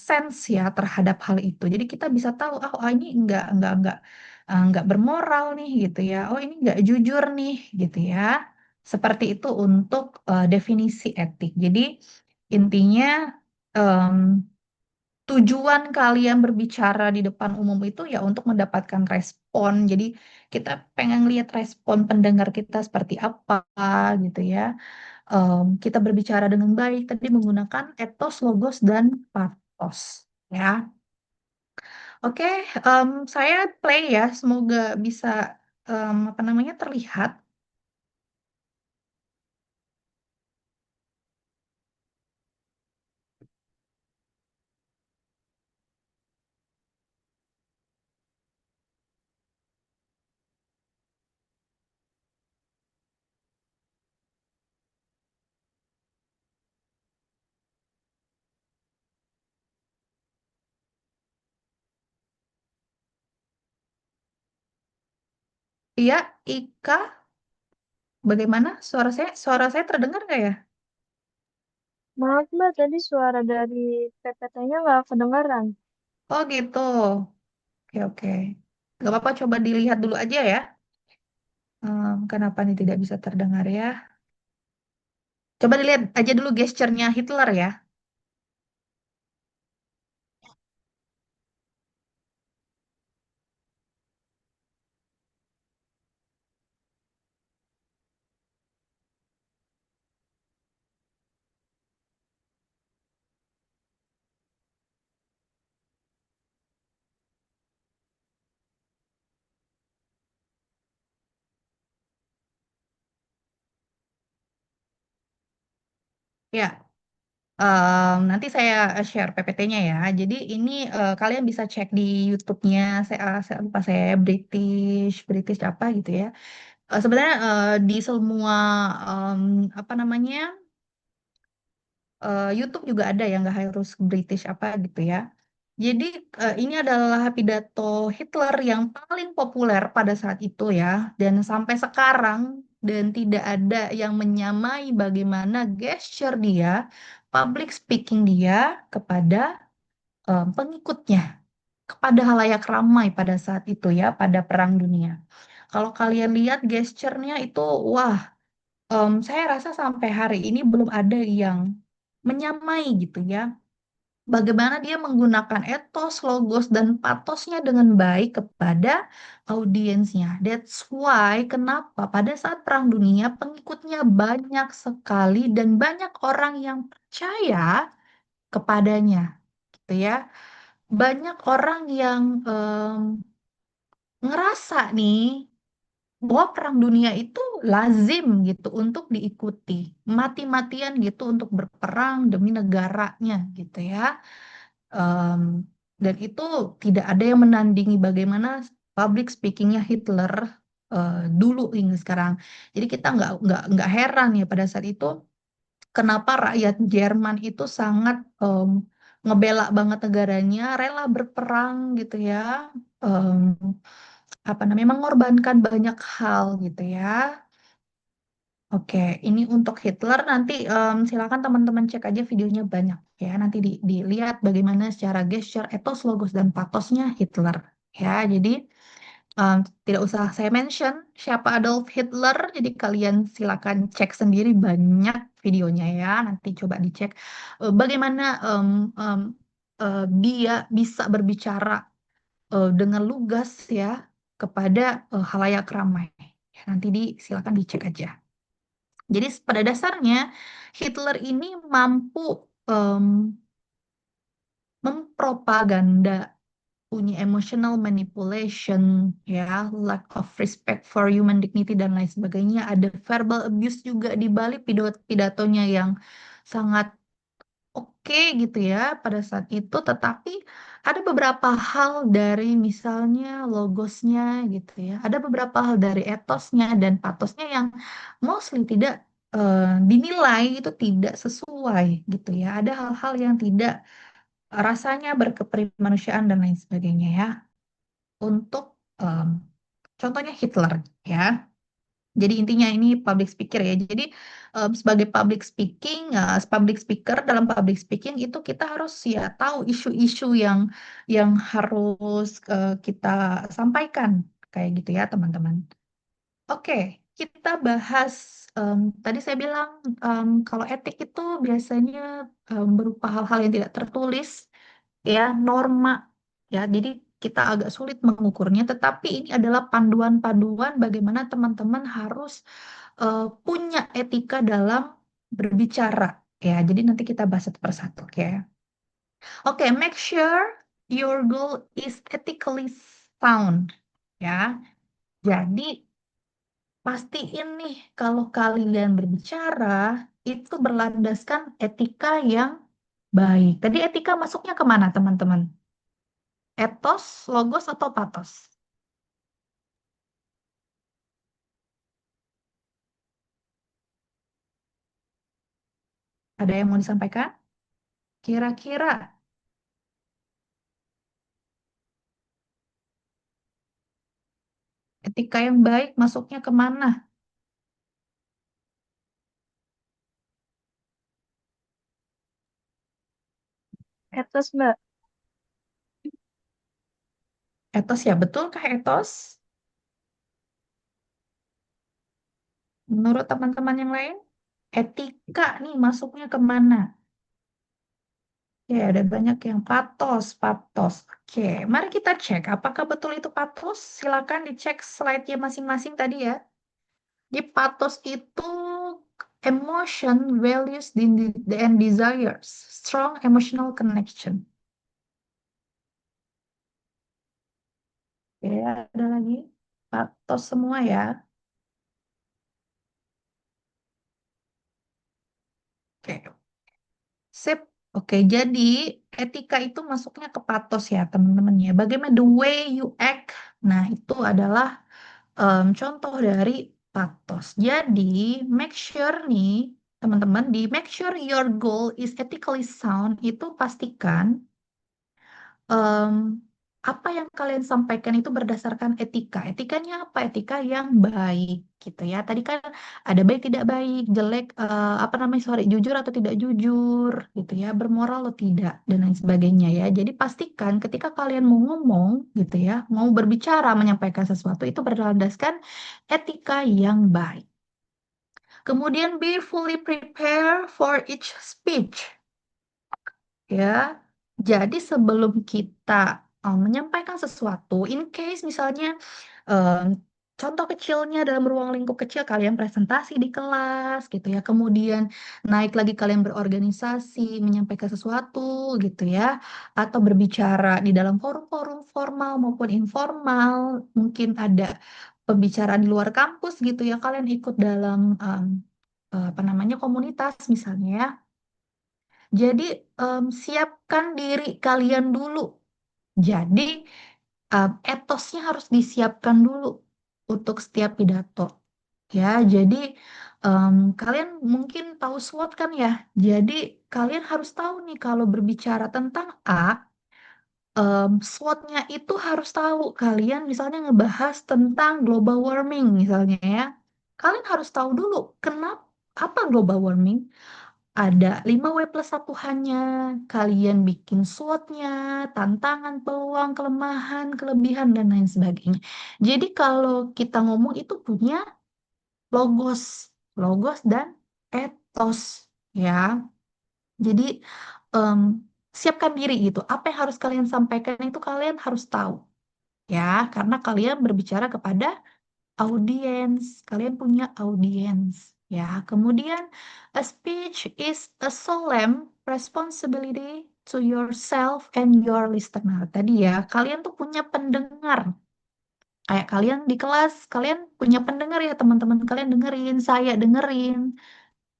Speaker 1: sense ya terhadap hal itu. Jadi kita bisa tahu, oh ini enggak bermoral nih gitu ya. Oh ini enggak jujur nih gitu ya. Seperti itu untuk definisi etik. Jadi intinya em, tujuan kalian berbicara di depan umum itu ya untuk mendapatkan respon. Jadi kita pengen lihat respon pendengar kita seperti apa gitu ya. Kita berbicara dengan baik tadi menggunakan etos, logos, dan pathos ya. Oke, saya play ya. Semoga bisa apa namanya terlihat. Iya, Ika, bagaimana suara saya terdengar nggak ya?
Speaker 5: Maaf Mbak, tadi suara dari PPT-nya nggak kedengaran.
Speaker 1: Oh gitu. Oke, oke. Gak apa-apa, coba dilihat dulu aja ya. Kenapa nih tidak bisa terdengar ya? Coba dilihat aja dulu gesturnya Hitler ya. Ya, nanti saya share PPT-nya ya. Jadi ini kalian bisa cek di YouTube-nya. Saya lupa saya British British apa gitu ya. Sebenarnya di semua apa namanya YouTube juga ada ya, nggak harus British apa gitu ya. Jadi ini adalah pidato Hitler yang paling populer pada saat itu ya, dan sampai sekarang dan tidak ada yang menyamai bagaimana gesture dia, public speaking dia kepada pengikutnya kepada halayak ramai pada saat itu ya, pada Perang Dunia. Kalau kalian lihat gesturnya itu, wah, saya rasa sampai hari ini belum ada yang menyamai gitu ya. Bagaimana dia menggunakan etos, logos, dan patosnya dengan baik kepada audiensnya. That's why kenapa pada saat Perang Dunia pengikutnya banyak sekali dan banyak orang yang percaya kepadanya, gitu ya. Banyak orang yang ngerasa nih bahwa Perang Dunia itu lazim gitu untuk diikuti, mati-matian gitu untuk berperang demi negaranya gitu ya. Em, dan itu tidak ada yang menandingi bagaimana public speakingnya Hitler dulu hingga sekarang. Jadi kita nggak heran ya pada saat itu kenapa rakyat Jerman itu sangat ngebela banget negaranya, rela berperang gitu ya, em, apa namanya mengorbankan banyak hal gitu ya. Oke, ini untuk Hitler nanti silakan teman-teman cek aja videonya banyak ya. Nanti dilihat bagaimana secara gesture, etos, logos dan patosnya Hitler ya. Jadi tidak usah saya mention siapa Adolf Hitler. Jadi kalian silakan cek sendiri banyak videonya ya. Nanti coba dicek bagaimana dia bisa berbicara dengan lugas ya kepada halayak ramai. Ya, nanti silakan dicek aja. Jadi pada dasarnya Hitler ini mampu em, mempropaganda, punya emotional manipulation, ya, lack of respect for human dignity dan lain sebagainya. Ada verbal abuse juga di balik pidatonya yang sangat oke gitu ya pada saat itu, tetapi ada beberapa hal dari misalnya logosnya gitu ya, ada beberapa hal dari etosnya dan patosnya yang mostly tidak dinilai itu tidak sesuai gitu ya. Ada hal-hal yang tidak rasanya berkeperimanusiaan dan lain sebagainya ya. Untuk em, contohnya Hitler ya. Jadi intinya ini public speaker ya. Jadi sebagai public speaker dalam public speaking itu kita harus ya tahu isu-isu yang harus kita sampaikan kayak gitu ya teman-teman. Oke, kita bahas tadi saya bilang kalau etik itu biasanya berupa hal-hal yang tidak tertulis ya, norma ya. Jadi kita agak sulit mengukurnya, tetapi ini adalah panduan-panduan bagaimana teman-teman harus punya etika dalam berbicara ya. Jadi nanti kita bahas satu persatu oke. Oke, make sure your goal is ethically sound ya. Jadi pastiin nih kalau kalian berbicara itu berlandaskan etika yang baik. Tadi etika masuknya kemana teman-teman? Etos, logos, atau patos? Ada yang mau disampaikan? Kira-kira etika yang baik masuknya kemana?
Speaker 5: Etos, Mbak.
Speaker 1: Etos ya, betulkah etos? Menurut teman-teman yang lain, etika nih masuknya kemana? Ya, ada banyak yang patos, patos. Oke, mari kita cek apakah betul itu patos. Silakan dicek slide-nya masing-masing tadi ya. Di patos itu emotion, values, and desires, strong emotional connection. Oke, ada lagi patos semua ya. Oke, sip. Oke, jadi etika itu masuknya ke patos ya, teman-teman ya. Bagaimana the way you act? Nah, itu adalah contoh dari patos. Jadi, make sure nih, teman-teman, di make sure your goal is ethically sound, itu pastikan em, apa yang kalian sampaikan itu berdasarkan etika. Etikanya apa? Etika yang baik gitu ya. Tadi kan ada baik tidak baik, jelek jujur atau tidak jujur gitu ya, bermoral atau tidak dan lain sebagainya ya. Jadi pastikan ketika kalian mau ngomong gitu ya, mau berbicara menyampaikan sesuatu itu berdasarkan etika yang baik. Kemudian be fully prepared for each speech ya. Jadi sebelum kita menyampaikan sesuatu, in case misalnya contoh kecilnya dalam ruang lingkup kecil kalian presentasi di kelas gitu ya, kemudian naik lagi kalian berorganisasi, menyampaikan sesuatu gitu ya, atau berbicara di dalam forum-forum formal maupun informal, mungkin ada pembicaraan di luar kampus gitu ya, kalian ikut dalam komunitas misalnya ya. Jadi siapkan diri kalian dulu. Jadi etosnya harus disiapkan dulu untuk setiap pidato. Ya, jadi kalian mungkin tahu SWOT kan ya. Jadi kalian harus tahu nih kalau berbicara tentang A, SWOT-nya itu harus tahu. Kalian misalnya ngebahas tentang global warming misalnya ya. Kalian harus tahu dulu kenapa apa global warming. Ada 5W+1H-nya, kalian bikin SWOT-nya, tantangan, peluang, kelemahan, kelebihan, dan lain sebagainya. Jadi kalau kita ngomong itu punya logos, logos dan etos, ya. Jadi em, siapkan diri gitu. Apa yang harus kalian sampaikan itu kalian harus tahu, ya, karena kalian berbicara kepada audiens, kalian punya audiens, ya. Kemudian, a speech is a solemn responsibility to yourself and your listener. Tadi ya, kalian tuh punya pendengar. Kayak kalian di kelas, kalian punya pendengar ya, teman-teman kalian dengerin, saya dengerin.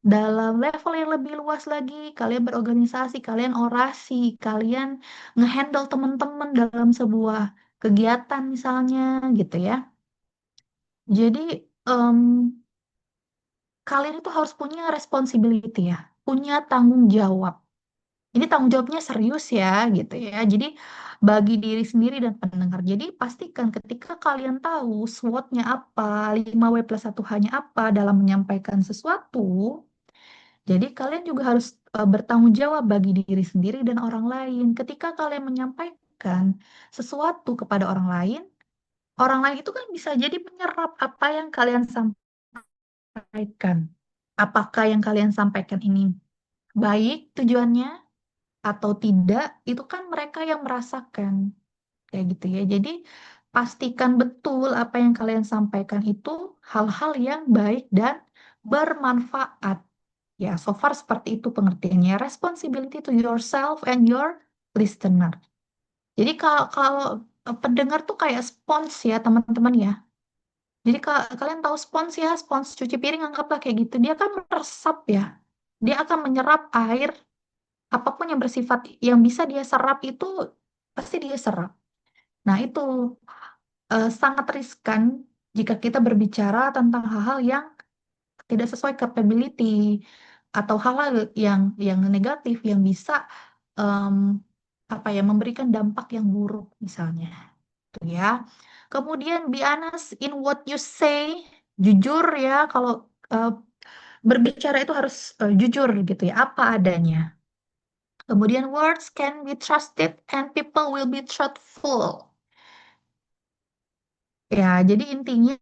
Speaker 1: Dalam level yang lebih luas lagi, kalian berorganisasi, kalian orasi, kalian ngehandle teman-teman dalam sebuah kegiatan misalnya gitu ya. Jadi em, kalian itu harus punya responsibility ya, punya tanggung jawab. Ini tanggung jawabnya serius ya, gitu ya. Jadi bagi diri sendiri dan pendengar. Jadi pastikan ketika kalian tahu SWOT-nya apa, 5W+1H-nya apa dalam menyampaikan sesuatu, jadi kalian juga harus bertanggung jawab bagi diri sendiri dan orang lain. Ketika kalian menyampaikan sesuatu kepada orang lain itu kan bisa jadi menyerap apa yang kalian sampaikan. Apakah yang kalian sampaikan ini baik tujuannya atau tidak, itu kan mereka yang merasakan. Kayak gitu ya. Jadi pastikan betul apa yang kalian sampaikan itu hal-hal yang baik dan bermanfaat. Ya, so far seperti itu pengertiannya. Responsibility to yourself and your listener. Jadi kalau pendengar tuh kayak spons ya, teman-teman ya. Jadi kalian tahu spons ya, spons cuci piring anggaplah kayak gitu. Dia kan meresap ya. Dia akan menyerap air apapun yang bersifat yang bisa dia serap itu pasti dia serap. Nah, itu sangat riskan jika kita berbicara tentang hal-hal yang tidak sesuai capability atau hal-hal yang negatif yang bisa em, memberikan dampak yang buruk misalnya. Tuh ya. Kemudian be honest in what you say, jujur ya kalau eh, berbicara itu harus jujur gitu ya, apa adanya. Kemudian words can be trusted and people will be truthful. Ya, jadi intinya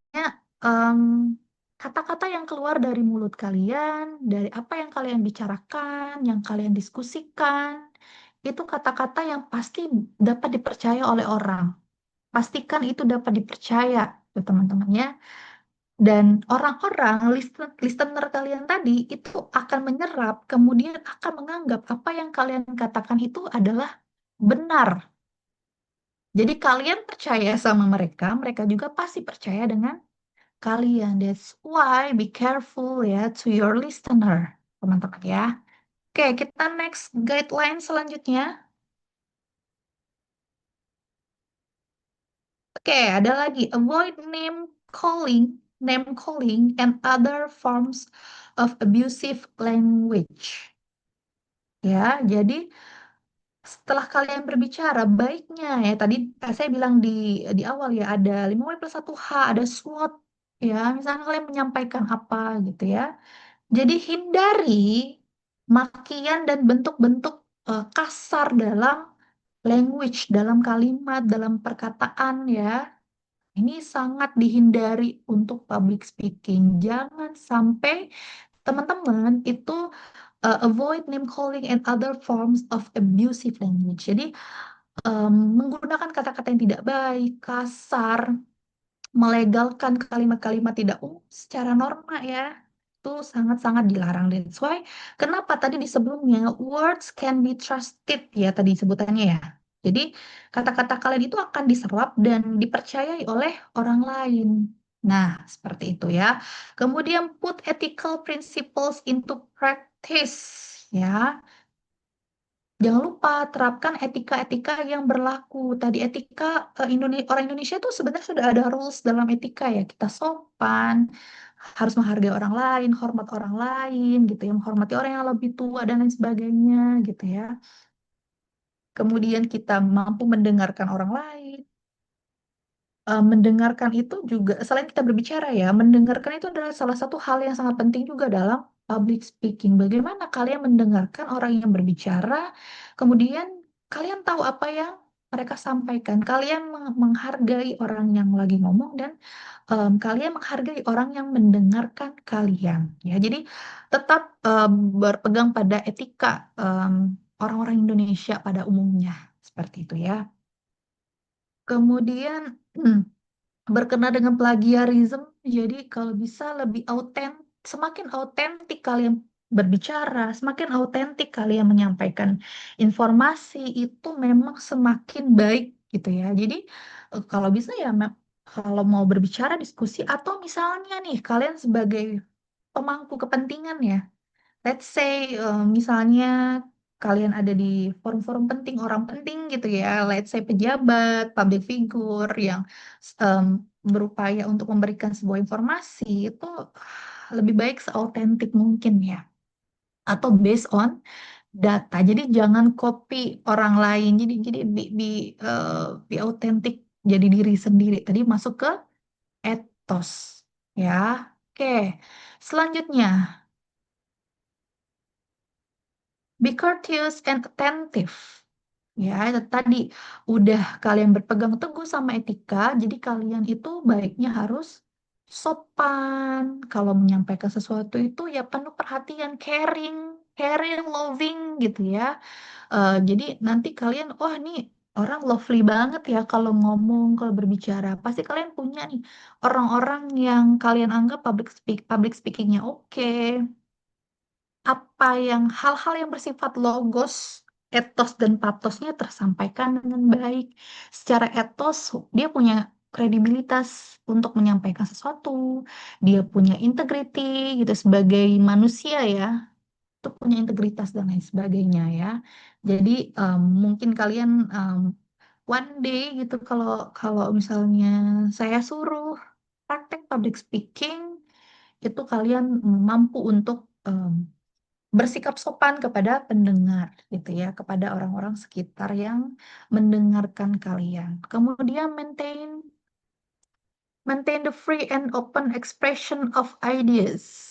Speaker 1: em, kata-kata yang keluar dari mulut kalian, dari apa yang kalian bicarakan, yang kalian diskusikan, itu kata-kata yang pasti dapat dipercaya oleh orang. Pastikan itu dapat dipercaya, tuh teman-teman ya. Dan orang-orang, listener kalian tadi itu akan menyerap, kemudian akan menganggap apa yang kalian katakan itu adalah benar. Jadi kalian percaya sama mereka, mereka juga pasti percaya dengan kalian. That's why be careful ya to your listener, teman-teman ya. Oke, kita next guideline selanjutnya. Oke, ada lagi avoid name calling and other forms of abusive language. Ya, jadi setelah kalian berbicara, baiknya ya tadi saya bilang di awal ya ada 5W+1H, ada SWOT ya. Misalnya kalian menyampaikan apa gitu ya. Jadi hindari makian dan bentuk-bentuk kasar dalam language, dalam kalimat, dalam perkataan ya. Ini sangat dihindari untuk public speaking. Jangan sampai teman-teman itu avoid name calling and other forms of abusive language. Jadi menggunakan kata-kata yang tidak baik, kasar, melegalkan kalimat-kalimat tidak umum secara norma ya. Itu sangat-sangat dilarang. That's why kenapa tadi di sebelumnya words can be trusted ya tadi sebutannya ya. Jadi kata-kata kalian itu akan diserap dan dipercayai oleh orang lain. Nah, seperti itu ya. Kemudian put ethical principles into practice ya. Jangan lupa terapkan etika-etika yang berlaku. Tadi etika orang Indonesia itu sebenarnya sudah ada rules dalam etika ya. Kita sopan, harus menghargai orang lain, hormat orang lain gitu ya, menghormati orang yang lebih tua dan lain sebagainya gitu ya. Kemudian kita mampu mendengarkan orang lain. Mendengarkan itu juga selain kita berbicara ya, mendengarkan itu adalah salah satu hal yang sangat penting juga dalam public speaking. Bagaimana kalian mendengarkan orang yang berbicara, kemudian kalian tahu apa yang mereka sampaikan. Kalian menghargai orang yang lagi ngomong dan kalian menghargai orang yang mendengarkan kalian. Ya, jadi tetap berpegang pada etika orang-orang Indonesia pada umumnya seperti itu ya. Kemudian berkenaan dengan plagiarisme, jadi kalau bisa lebih semakin autentik kalian berbicara, semakin autentik kalian menyampaikan informasi itu memang semakin baik gitu ya. Jadi kalau bisa ya kalau mau berbicara diskusi atau misalnya nih kalian sebagai pemangku kepentingan ya. Let's say misalnya kalian ada di forum-forum penting, orang penting gitu ya. Let's say pejabat, public figure yang em, berupaya untuk memberikan sebuah informasi itu lebih baik seautentik mungkin ya. Atau based on data. Jadi jangan copy orang lain. Jadi be autentik, jadi diri sendiri. Tadi masuk ke etos ya. Oke. Selanjutnya, be courteous and attentive. Ya, itu tadi udah kalian berpegang teguh sama etika, jadi kalian itu baiknya harus sopan. Kalau menyampaikan sesuatu itu ya penuh perhatian, caring, caring, loving gitu ya. Jadi nanti kalian, wah nih orang lovely banget ya kalau ngomong, kalau berbicara. Pasti kalian punya nih orang-orang yang kalian anggap public speakingnya oke, apa yang hal-hal yang bersifat logos, etos dan patosnya tersampaikan dengan baik. Secara etos dia punya kredibilitas untuk menyampaikan sesuatu, dia punya integriti gitu sebagai manusia ya, itu punya integritas dan lain sebagainya ya. Jadi mungkin kalian one day gitu kalau kalau misalnya saya suruh praktek public speaking itu kalian mampu untuk bersikap sopan kepada pendengar gitu ya, kepada orang-orang sekitar yang mendengarkan kalian. Kemudian maintain the free and open expression of ideas.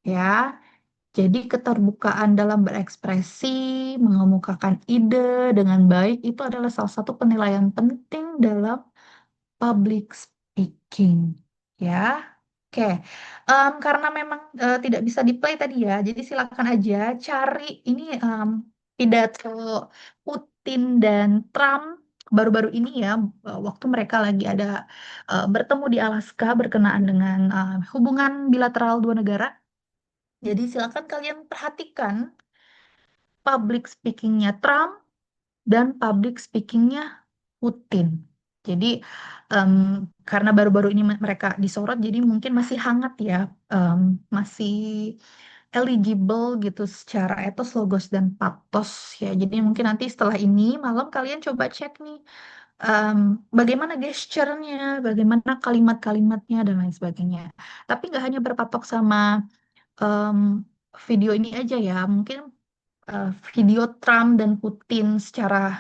Speaker 1: Ya. Jadi keterbukaan dalam berekspresi, mengemukakan ide dengan baik itu adalah salah satu penilaian penting dalam public speaking. Ya. Oke, karena memang tidak bisa di-play tadi ya, jadi silakan aja cari ini pidato Putin dan Trump baru-baru ini ya, waktu mereka lagi ada bertemu di Alaska berkenaan dengan hubungan bilateral dua negara. Jadi silakan kalian perhatikan public speakingnya Trump dan public speakingnya Putin. Jadi karena baru-baru ini mereka disorot, jadi mungkin masih hangat ya, masih eligible gitu secara etos, logos dan patos ya. Jadi mungkin nanti setelah ini malam kalian coba cek nih bagaimana gesturnya, bagaimana kalimat-kalimatnya dan lain sebagainya. Tapi nggak hanya berpatok sama video ini aja ya, mungkin video Trump dan Putin secara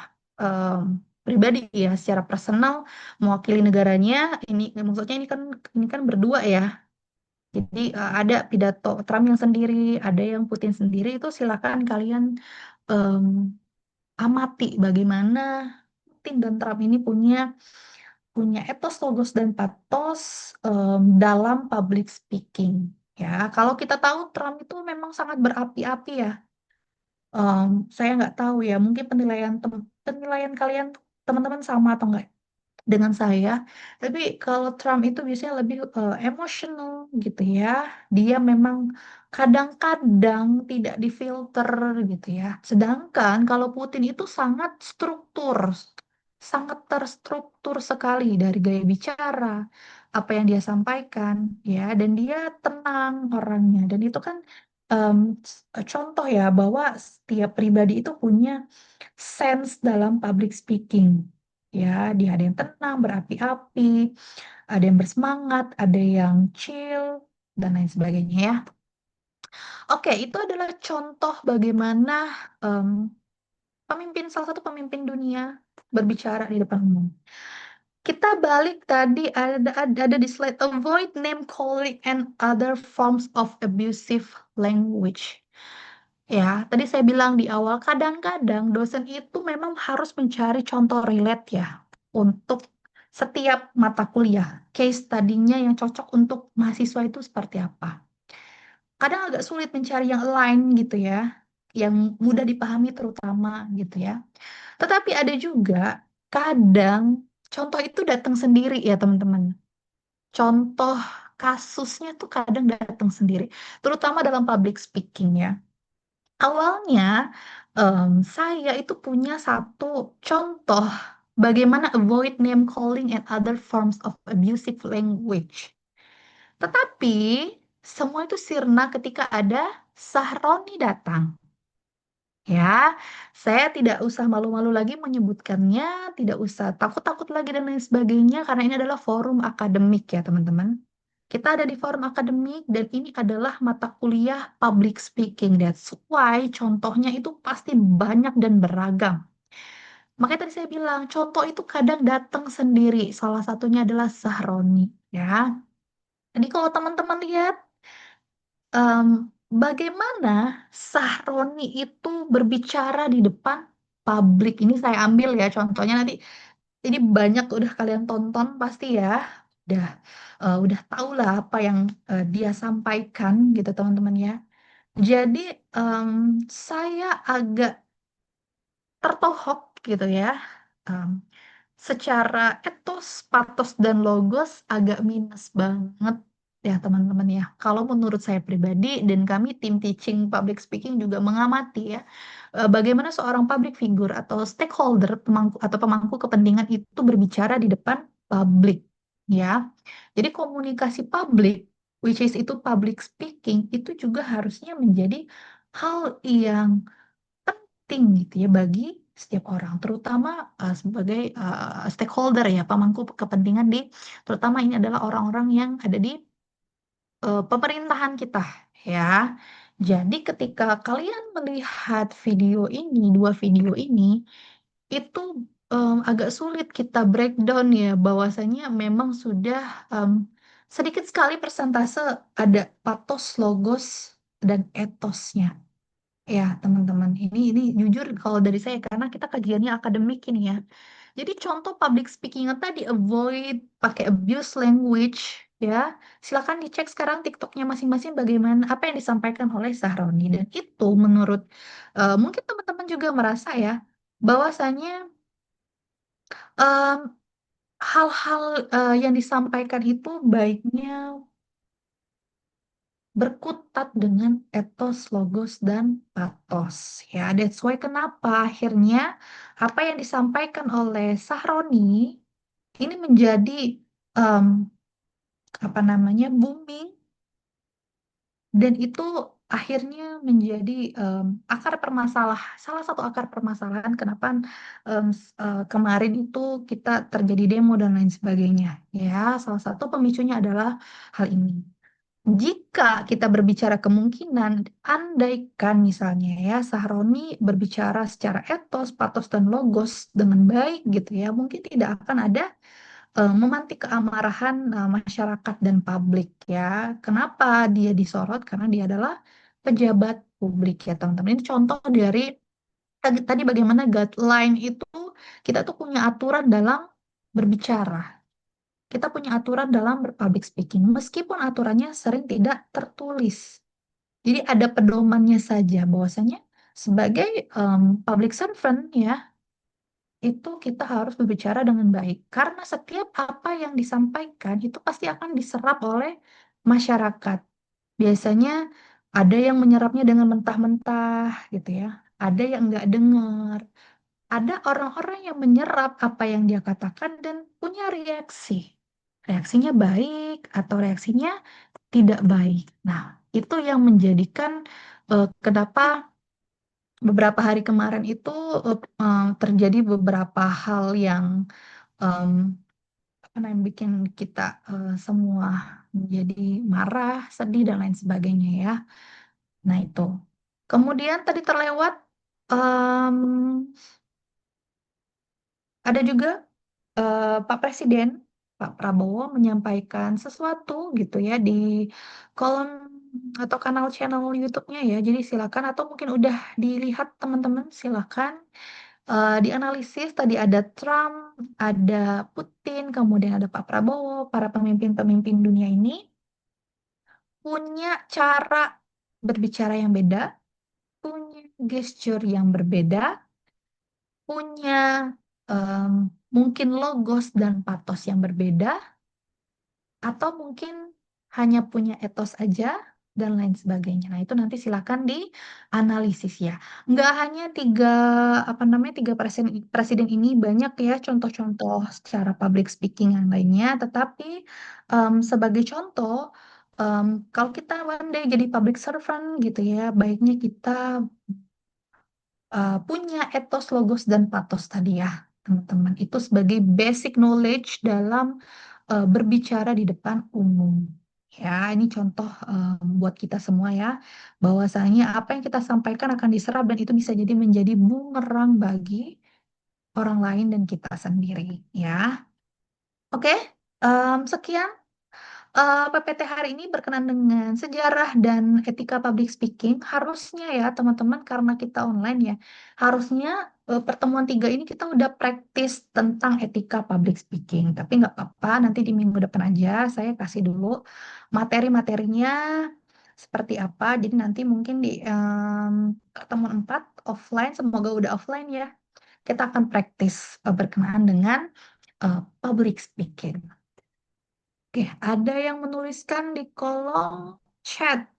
Speaker 1: pribadi ya, secara personal mewakili negaranya. Ini maksudnya ini kan berdua ya. Jadi ada pidato Trump yang sendiri, ada yang Putin sendiri. Itu silakan kalian em, amati bagaimana Putin dan Trump ini punya etos, logos, dan patos dalam public speaking. Ya, kalau kita tahu Trump itu memang sangat berapi-api ya. Saya nggak tahu ya, mungkin penilaian kalian teman-teman sama atau enggak dengan saya. Tapi kalau Trump itu biasanya lebih emosional gitu ya. Dia memang kadang-kadang tidak difilter gitu ya. Sedangkan kalau Putin itu sangat terstruktur sekali dari gaya bicara, apa yang dia sampaikan ya, dan dia tenang orangnya. Dan itu kan em, contoh ya bahwa setiap pribadi itu punya sense dalam public speaking. Ya, dia ada yang tenang, berapi-api, ada yang bersemangat, ada yang chill, dan lain sebagainya ya. Oke, itu adalah contoh bagaimana em, salah satu pemimpin dunia berbicara di depan umum. Kita balik tadi ada di slide, avoid name calling and other forms of abusive language. Ya, tadi saya bilang di awal, kadang-kadang dosen itu memang harus mencari contoh relate ya untuk setiap mata kuliah. Case study-nya yang cocok untuk mahasiswa itu seperti apa. Kadang agak sulit mencari yang align gitu ya, yang mudah dipahami terutama gitu ya. Tetapi ada juga kadang contoh itu datang sendiri ya teman-teman. Contoh kasusnya tuh kadang datang sendiri, terutama dalam public speaking ya. Awalnya saya itu punya satu contoh bagaimana avoid name calling and other forms of abusive language. Tetapi semua itu sirna ketika ada Sahroni datang. Ya, saya tidak usah malu-malu lagi menyebutkannya, tidak usah takut-takut lagi dan lain sebagainya, karena ini adalah forum akademik ya teman-teman. Kita ada di forum akademik dan ini adalah mata kuliah public speaking. That's why contohnya itu pasti banyak dan beragam. Makanya tadi saya bilang, contoh itu kadang datang sendiri. Salah satunya adalah Sahroni ya. Jadi kalau teman-teman lihat em, bagaimana Sahroni itu berbicara di depan publik. Ini saya ambil ya contohnya nanti. Ini banyak udah kalian tonton pasti ya. Udah udah tahu lah apa yang dia sampaikan gitu teman-teman ya. Jadi em, saya agak tertohok gitu ya. Em, Secara etos, patos, dan logos agak minus banget ya teman-teman ya. Kalau menurut saya pribadi dan kami tim teaching public speaking juga mengamati ya, bagaimana seorang public figure atau stakeholder pemangku kepentingan itu berbicara di depan publik ya. Jadi komunikasi publik, which is itu public speaking, itu juga harusnya menjadi hal yang penting gitu ya bagi setiap orang, terutama sebagai stakeholder ya, pemangku kepentingan terutama ini adalah orang-orang yang ada di pemerintahan kita ya. Jadi ketika kalian melihat dua video ini, itu agak sulit kita breakdown ya, bahwasanya memang sudah em, sedikit sekali persentase ada patos, logos, dan etosnya. Ya, teman-teman, ini jujur kalau dari saya karena kita kajiannya akademik ini ya. Jadi contoh public speaking yang tadi avoid pakai abuse language ya. Silakan dicek sekarang TikToknya masing-masing bagaimana apa yang disampaikan oleh Sahroni dan itu menurut mungkin teman-teman juga merasa ya bahwasanya em, hal-hal yang disampaikan itu baiknya berkutat dengan etos, logos, dan patos. Ya, that's why kenapa akhirnya apa yang disampaikan oleh Sahroni ini menjadi em, apa namanya booming dan itu akhirnya menjadi salah satu akar permasalahan kenapa kemarin itu kita terjadi demo dan lain sebagainya. Ya, salah satu pemicunya adalah hal ini. Jika kita berbicara kemungkinan, andaikan misalnya ya Sahroni berbicara secara etos, patos, dan logos dengan baik gitu ya, mungkin tidak akan ada memantik keamarahan masyarakat dan publik ya. Kenapa dia disorot? Karena dia adalah pejabat publik ya teman-teman. Ini contoh dari tadi bagaimana guideline itu kita tuh punya aturan dalam berbicara. Kita punya aturan dalam berpublic speaking, meskipun aturannya sering tidak tertulis. Jadi ada pedomannya saja bahwasanya sebagai public servant ya, itu kita harus berbicara dengan baik. Karena setiap apa yang disampaikan itu pasti akan diserap oleh masyarakat. Biasanya ada yang menyerapnya dengan mentah-mentah gitu ya. Ada yang nggak dengar. Ada orang-orang yang menyerap apa yang dia katakan dan punya reaksi. Reaksinya baik atau reaksinya tidak baik. Nah, itu yang menjadikan kenapa beberapa hari kemarin itu terjadi beberapa hal yang em, apa namanya bikin kita semua menjadi marah, sedih dan lain sebagainya ya. Nah, itu. Kemudian tadi terlewat em, ada juga Pak Presiden, Pak Prabowo menyampaikan sesuatu gitu ya di kolom atau kanal channel YouTube-nya ya. Jadi silakan atau mungkin udah dilihat teman-teman silakan dianalisis. Tadi ada Trump, ada Putin, kemudian ada Pak Prabowo, para pemimpin-pemimpin dunia ini punya cara berbicara yang beda, punya gesture yang berbeda, punya em, mungkin logos dan patos yang berbeda, atau mungkin hanya punya etos aja dan lain sebagainya. Nah, itu nanti silakan dianalisis ya. Nggak hanya tiga presiden, presiden ini banyak ya contoh-contoh secara public speaking yang lainnya, tetapi sebagai contoh, kalau kita one day jadi public servant gitu ya, baiknya kita punya etos, logos, dan patos tadi ya, teman-teman. Itu sebagai basic knowledge dalam berbicara di depan umum. Ya, ini contoh buat kita semua ya, bahwasanya apa yang kita sampaikan akan diserap dan itu bisa jadi menjadi bumerang bagi orang lain dan kita sendiri. Ya, oke. Sekian PPT hari ini berkenan dengan sejarah dan etika public speaking. Harusnya ya teman-teman karena kita online ya, harusnya pertemuan 3 ini kita udah praktis tentang etika public speaking. Tapi nggak apa-apa, nanti di minggu depan aja saya kasih dulu materi-materinya seperti apa. Jadi nanti mungkin di pertemuan 4 offline, semoga udah offline ya, kita akan praktis berkenaan dengan public speaking. Oke, ada yang menuliskan di kolom chat.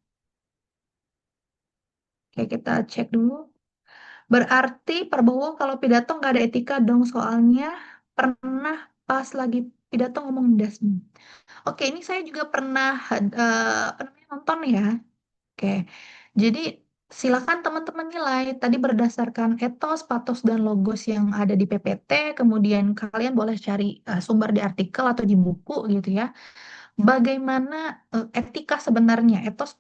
Speaker 1: Oke, kita cek dulu. Berarti Prabowo kalau pidato nggak ada etika dong, soalnya pernah pas lagi pidato ngomong dasmu. Oke, ini saya juga pernah apa namanya, nonton ya. Oke, jadi silakan teman-teman nilai tadi berdasarkan etos, patos, dan logos yang ada di PPT. Kemudian kalian boleh cari sumber di artikel atau di buku gitu ya. Bagaimana etika sebenarnya, etos,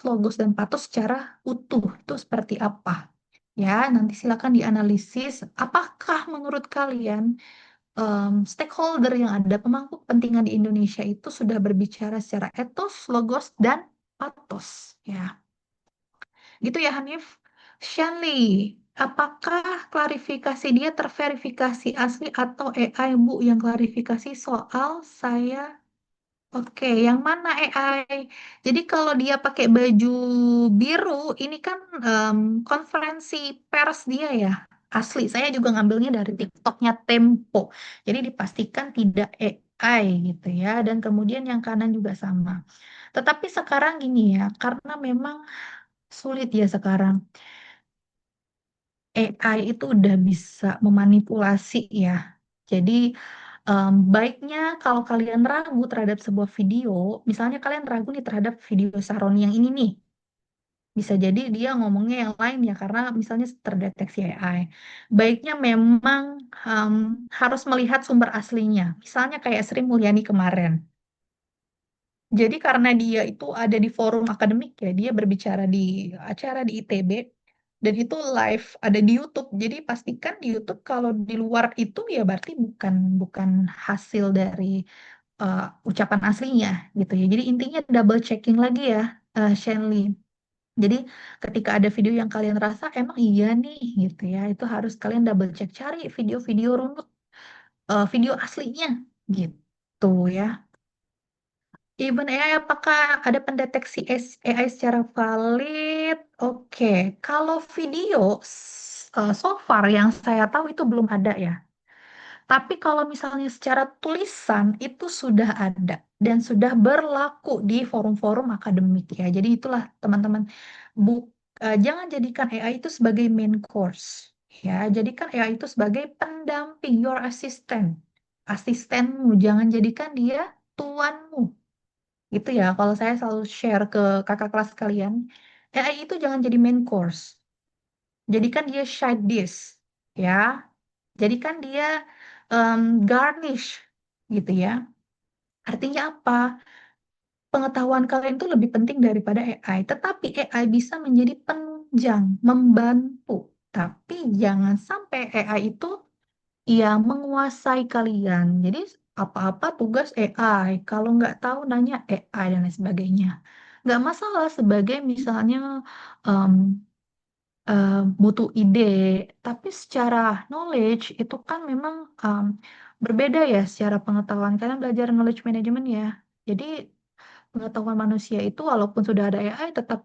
Speaker 1: logos, dan patos secara utuh itu seperti apa? Ya, nanti silakan dianalisis. Apakah menurut kalian stakeholder yang ada, pemangku kepentingan di Indonesia itu sudah berbicara secara etos, logos, dan patos? Ya, gitu ya Hanif. Shanli, apakah klarifikasi dia terverifikasi asli atau AI Bu yang klarifikasi soal saya? Oke, yang mana AI? Jadi kalau dia pakai baju biru, ini kan konferensi pers dia ya, asli. Saya juga ngambilnya dari TikToknya Tempo. Jadi dipastikan tidak AI gitu ya. Dan kemudian yang kanan juga sama. Tetapi sekarang gini ya, karena memang sulit ya sekarang. AI itu udah bisa memanipulasi ya. Jadi baiknya kalau kalian ragu terhadap sebuah video, misalnya kalian ragu nih terhadap video Sahroni yang ini nih, bisa jadi dia ngomongnya yang lain ya karena misalnya terdeteksi AI. Baiknya memang harus melihat sumber aslinya. Misalnya kayak Sri Mulyani kemarin. Jadi karena dia itu ada di forum akademik ya, dia berbicara di acara di ITB dan itu live ada di YouTube. Jadi pastikan di YouTube kalau di luar itu ya berarti bukan bukan hasil dari ucapan aslinya gitu ya. Jadi intinya double checking lagi ya, Shenli. Jadi ketika ada video yang kalian rasa emang iya nih gitu ya, itu harus kalian double check, cari video-video runut, video aslinya gitu ya. Even AI, apakah ada pendeteksi AI secara valid? Oke, kalau video so far yang saya tahu itu belum ada ya. Tapi kalau misalnya secara tulisan itu sudah ada dan sudah berlaku di forum-forum akademik ya. Jadi itulah teman-teman, jangan jadikan AI itu sebagai main course ya. Jadikan AI itu sebagai pendamping, your assistant, asistenmu. Jangan jadikan dia tuanmu. Itu ya, kalau saya selalu share ke kakak kelas kalian, AI itu jangan jadi main course. Jadikan dia side dish, ya. Jadikan dia garnish, gitu ya. Artinya apa? Pengetahuan kalian itu lebih penting daripada AI. Tetapi AI bisa menjadi penunjang, membantu. Tapi jangan sampai AI itu ya menguasai kalian. Jadi apa-apa tugas AI. Kalau nggak tahu nanya AI dan lain sebagainya. Nggak masalah sebagai misalnya em, butuh ide, tapi secara knowledge itu kan memang berbeda ya secara pengetahuan. Kalian belajar knowledge management ya. Jadi pengetahuan manusia itu walaupun sudah ada AI tetap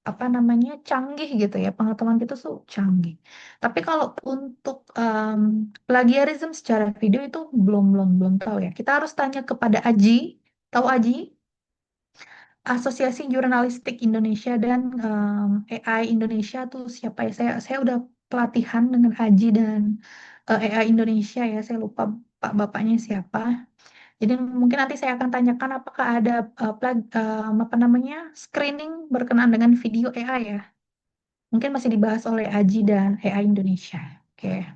Speaker 1: apa namanya canggih gitu ya, pengetahuan kita tuh canggih. Tapi kalau untuk plagiarism secara video itu belum tahu ya. Kita harus tanya kepada Aji. Tahu Aji? Asosiasi Jurnalistik Indonesia dan AI Indonesia tuh siapa ya? Saya udah pelatihan dengan Aji dan AI Indonesia ya. Saya lupa Pak bapaknya siapa. Jadi mungkin nanti saya akan tanyakan apakah ada apa namanya screening berkenaan dengan video AI ya. Mungkin masih dibahas oleh Aji dan AI Indonesia. Oke.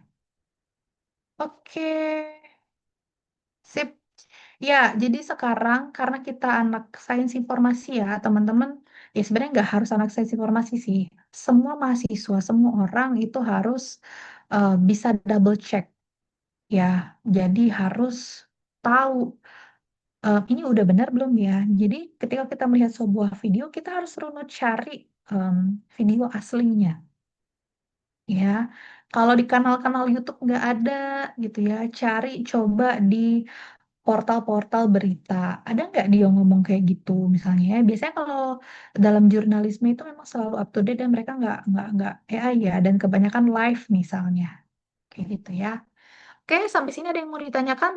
Speaker 1: Oke. Sip. Ya, jadi sekarang karena kita anak sains informasi ya, teman-teman, ya sebenarnya nggak harus anak sains informasi sih. Semua mahasiswa, semua orang itu harus bisa double check ya. Jadi harus tahu ini udah benar belum ya. Jadi ketika kita melihat sebuah video, kita harus runut cari em, video aslinya. Ya, kalau di kanal-kanal YouTube nggak ada gitu ya, cari coba di portal-portal berita. Ada nggak dia ngomong kayak gitu misalnya? Ya? Biasanya kalau dalam jurnalisme itu memang selalu up to date dan mereka nggak AI ya, dan kebanyakan live misalnya, kayak gitu ya. Oke, sampai sini ada yang mau ditanyakan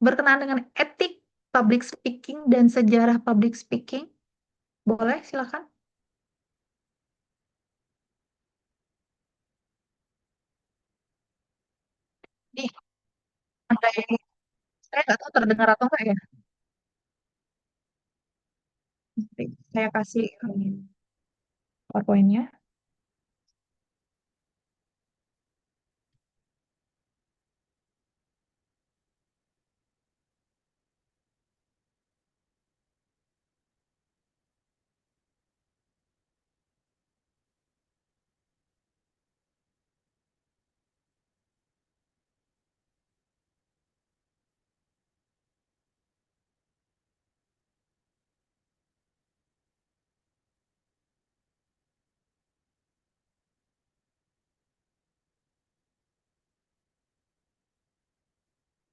Speaker 1: berkenaan dengan etik public speaking dan sejarah public speaking? Boleh, silakan. Nih, andai saya nggak tahu terdengar atau enggak ya. Nanti saya kasih PowerPoint-nya.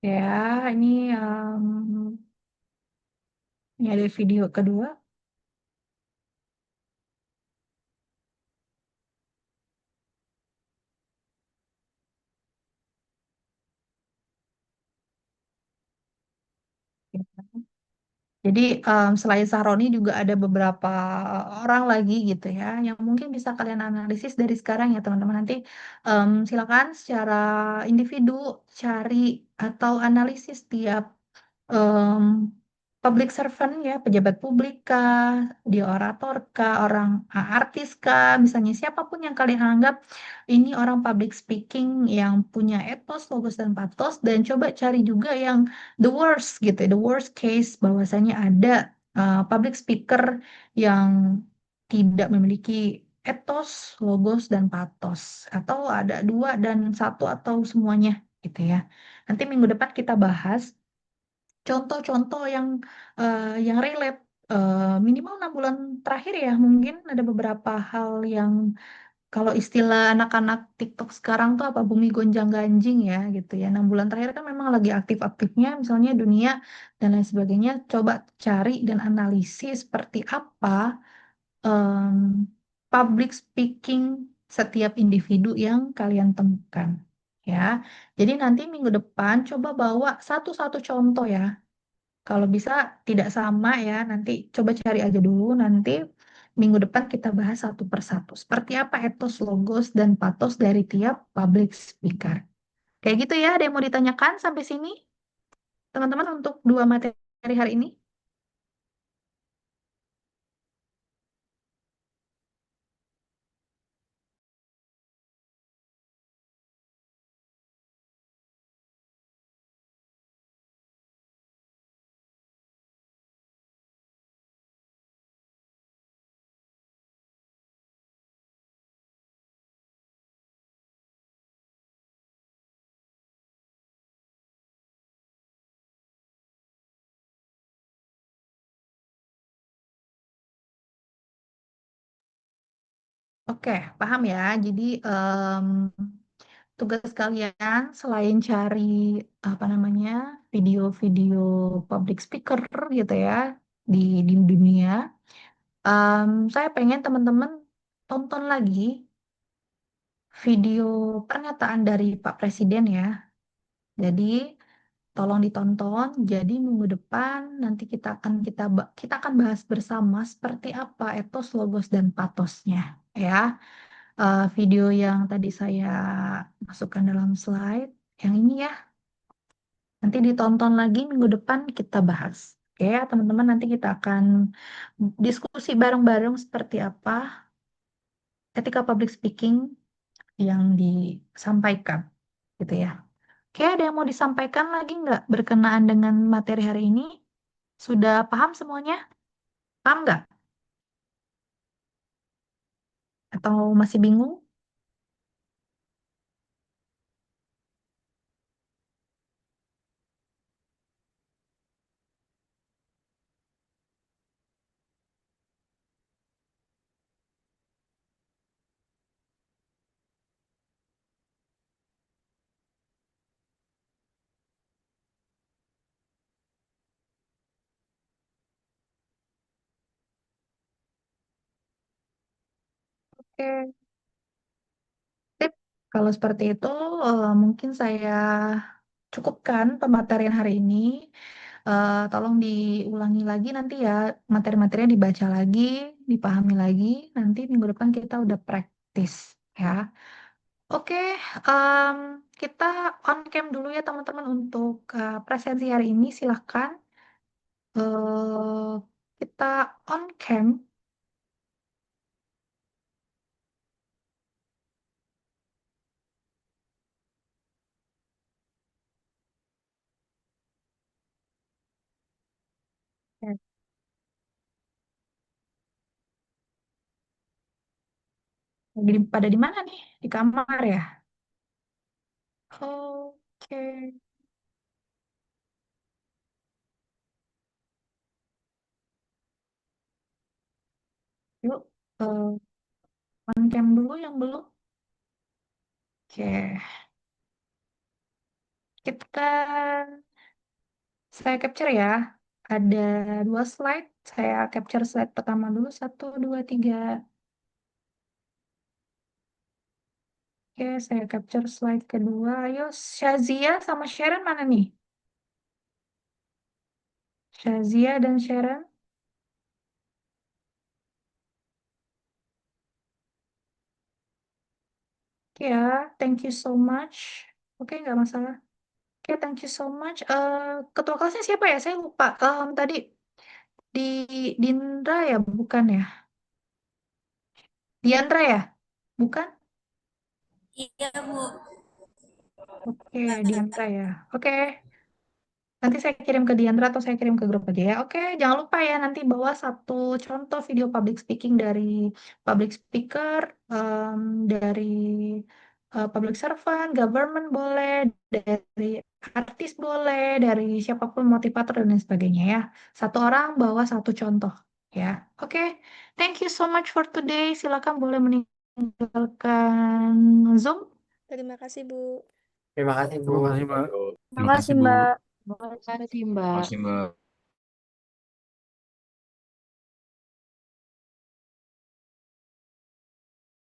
Speaker 1: Ya, ini ini ada video kedua. Jadi selain Sahroni juga ada beberapa orang lagi gitu ya yang mungkin bisa kalian analisis dari sekarang ya teman-teman. Nanti silakan secara individu cari atau analisis tiap public servant ya, pejabat publik kah, dia orator kah, orang artis kah, misalnya siapapun yang kalian anggap ini orang public speaking yang punya etos, logos dan patos, dan coba cari juga yang the worst gitu, the worst case bahwasanya ada public speaker yang tidak memiliki etos, logos dan patos, atau ada dua dan satu atau semuanya gitu ya. Nanti minggu depan kita bahas contoh-contoh yang relate minimal 6 bulan terakhir ya, mungkin ada beberapa hal yang kalau istilah anak-anak TikTok sekarang tuh apa bumi gonjang-ganjing ya gitu ya. 6 bulan terakhir kan memang lagi aktif-aktifnya misalnya dunia dan lain sebagainya. Coba cari dan analisis seperti apa em, public speaking setiap individu yang kalian temukan ya. Jadi nanti minggu depan coba bawa satu-satu contoh ya. Kalau bisa tidak sama ya, nanti coba cari aja dulu. Nanti minggu depan kita bahas satu persatu. Seperti apa etos, logos, dan patos dari tiap public speaker. Kayak gitu ya, ada yang mau ditanyakan sampai sini? Teman-teman untuk dua materi hari ini? Oke, paham ya. Jadi tugas kalian selain cari apa namanya video-video public speaker gitu ya di dunia, saya pengen teman-teman tonton lagi video pernyataan dari Pak Presiden ya. Jadi tolong ditonton. Jadi minggu depan nanti kita akan bahas bersama seperti apa etos, logos dan patosnya ya. Video yang tadi saya masukkan dalam slide yang ini ya. Nanti ditonton lagi minggu depan kita bahas. Oke, ya, teman-teman nanti kita akan diskusi bareng-bareng seperti apa etika public speaking yang disampaikan gitu ya. Oke, ada yang mau disampaikan lagi nggak berkenaan dengan materi hari ini? Sudah paham semuanya? Paham nggak? Atau masih bingung? Oke, sip. Kalau seperti itu, mungkin saya cukupkan pematerian hari ini. Tolong diulangi lagi nanti ya, materi-materinya dibaca lagi, dipahami lagi. Nanti minggu depan kita udah praktis ya. Oke, em, kita on cam dulu ya teman-teman untuk presensi hari ini. Silahkan kita on cam. Oke. Pada di mana nih? Di kamar ya? Oke, yuk on cam dulu yang belum. Oke, kita saya capture ya. Ada 2 slide. Saya capture slide pertama dulu. 1, 2, 3. Oke, saya capture slide kedua. Ayo, Shazia sama Sharon mana nih? Shazia dan Sharon. Oke ya, thank you so much. Oke, nggak masalah. Oke, thank you so much. Ketua kelasnya siapa ya? Saya lupa tadi. Dindra ya, bukan ya? Diandra ya? Bukan?
Speaker 8: Iya, Bu.
Speaker 1: Oke, Diandra ya. Oke, nanti saya kirim ke Diandra atau saya kirim ke grup aja ya. Oke, jangan lupa ya nanti bawa satu contoh video public speaking dari public speaker, dari public servant, government boleh, dari artis boleh, dari siapapun motivator dan lain sebagainya ya. Satu orang bawa satu contoh ya. Oke, thank you so much for today. Silakan boleh meninggalkan Zoom.
Speaker 17: Terima kasih, Bu.
Speaker 3: Terima kasih, Bu.
Speaker 19: Terima kasih, Mbak.
Speaker 9: Terima
Speaker 5: Terima kasih,
Speaker 9: kasih, Bu.
Speaker 5: Mbak.
Speaker 15: Terima kasih, Mbak.
Speaker 12: Terima kasih, Mbak.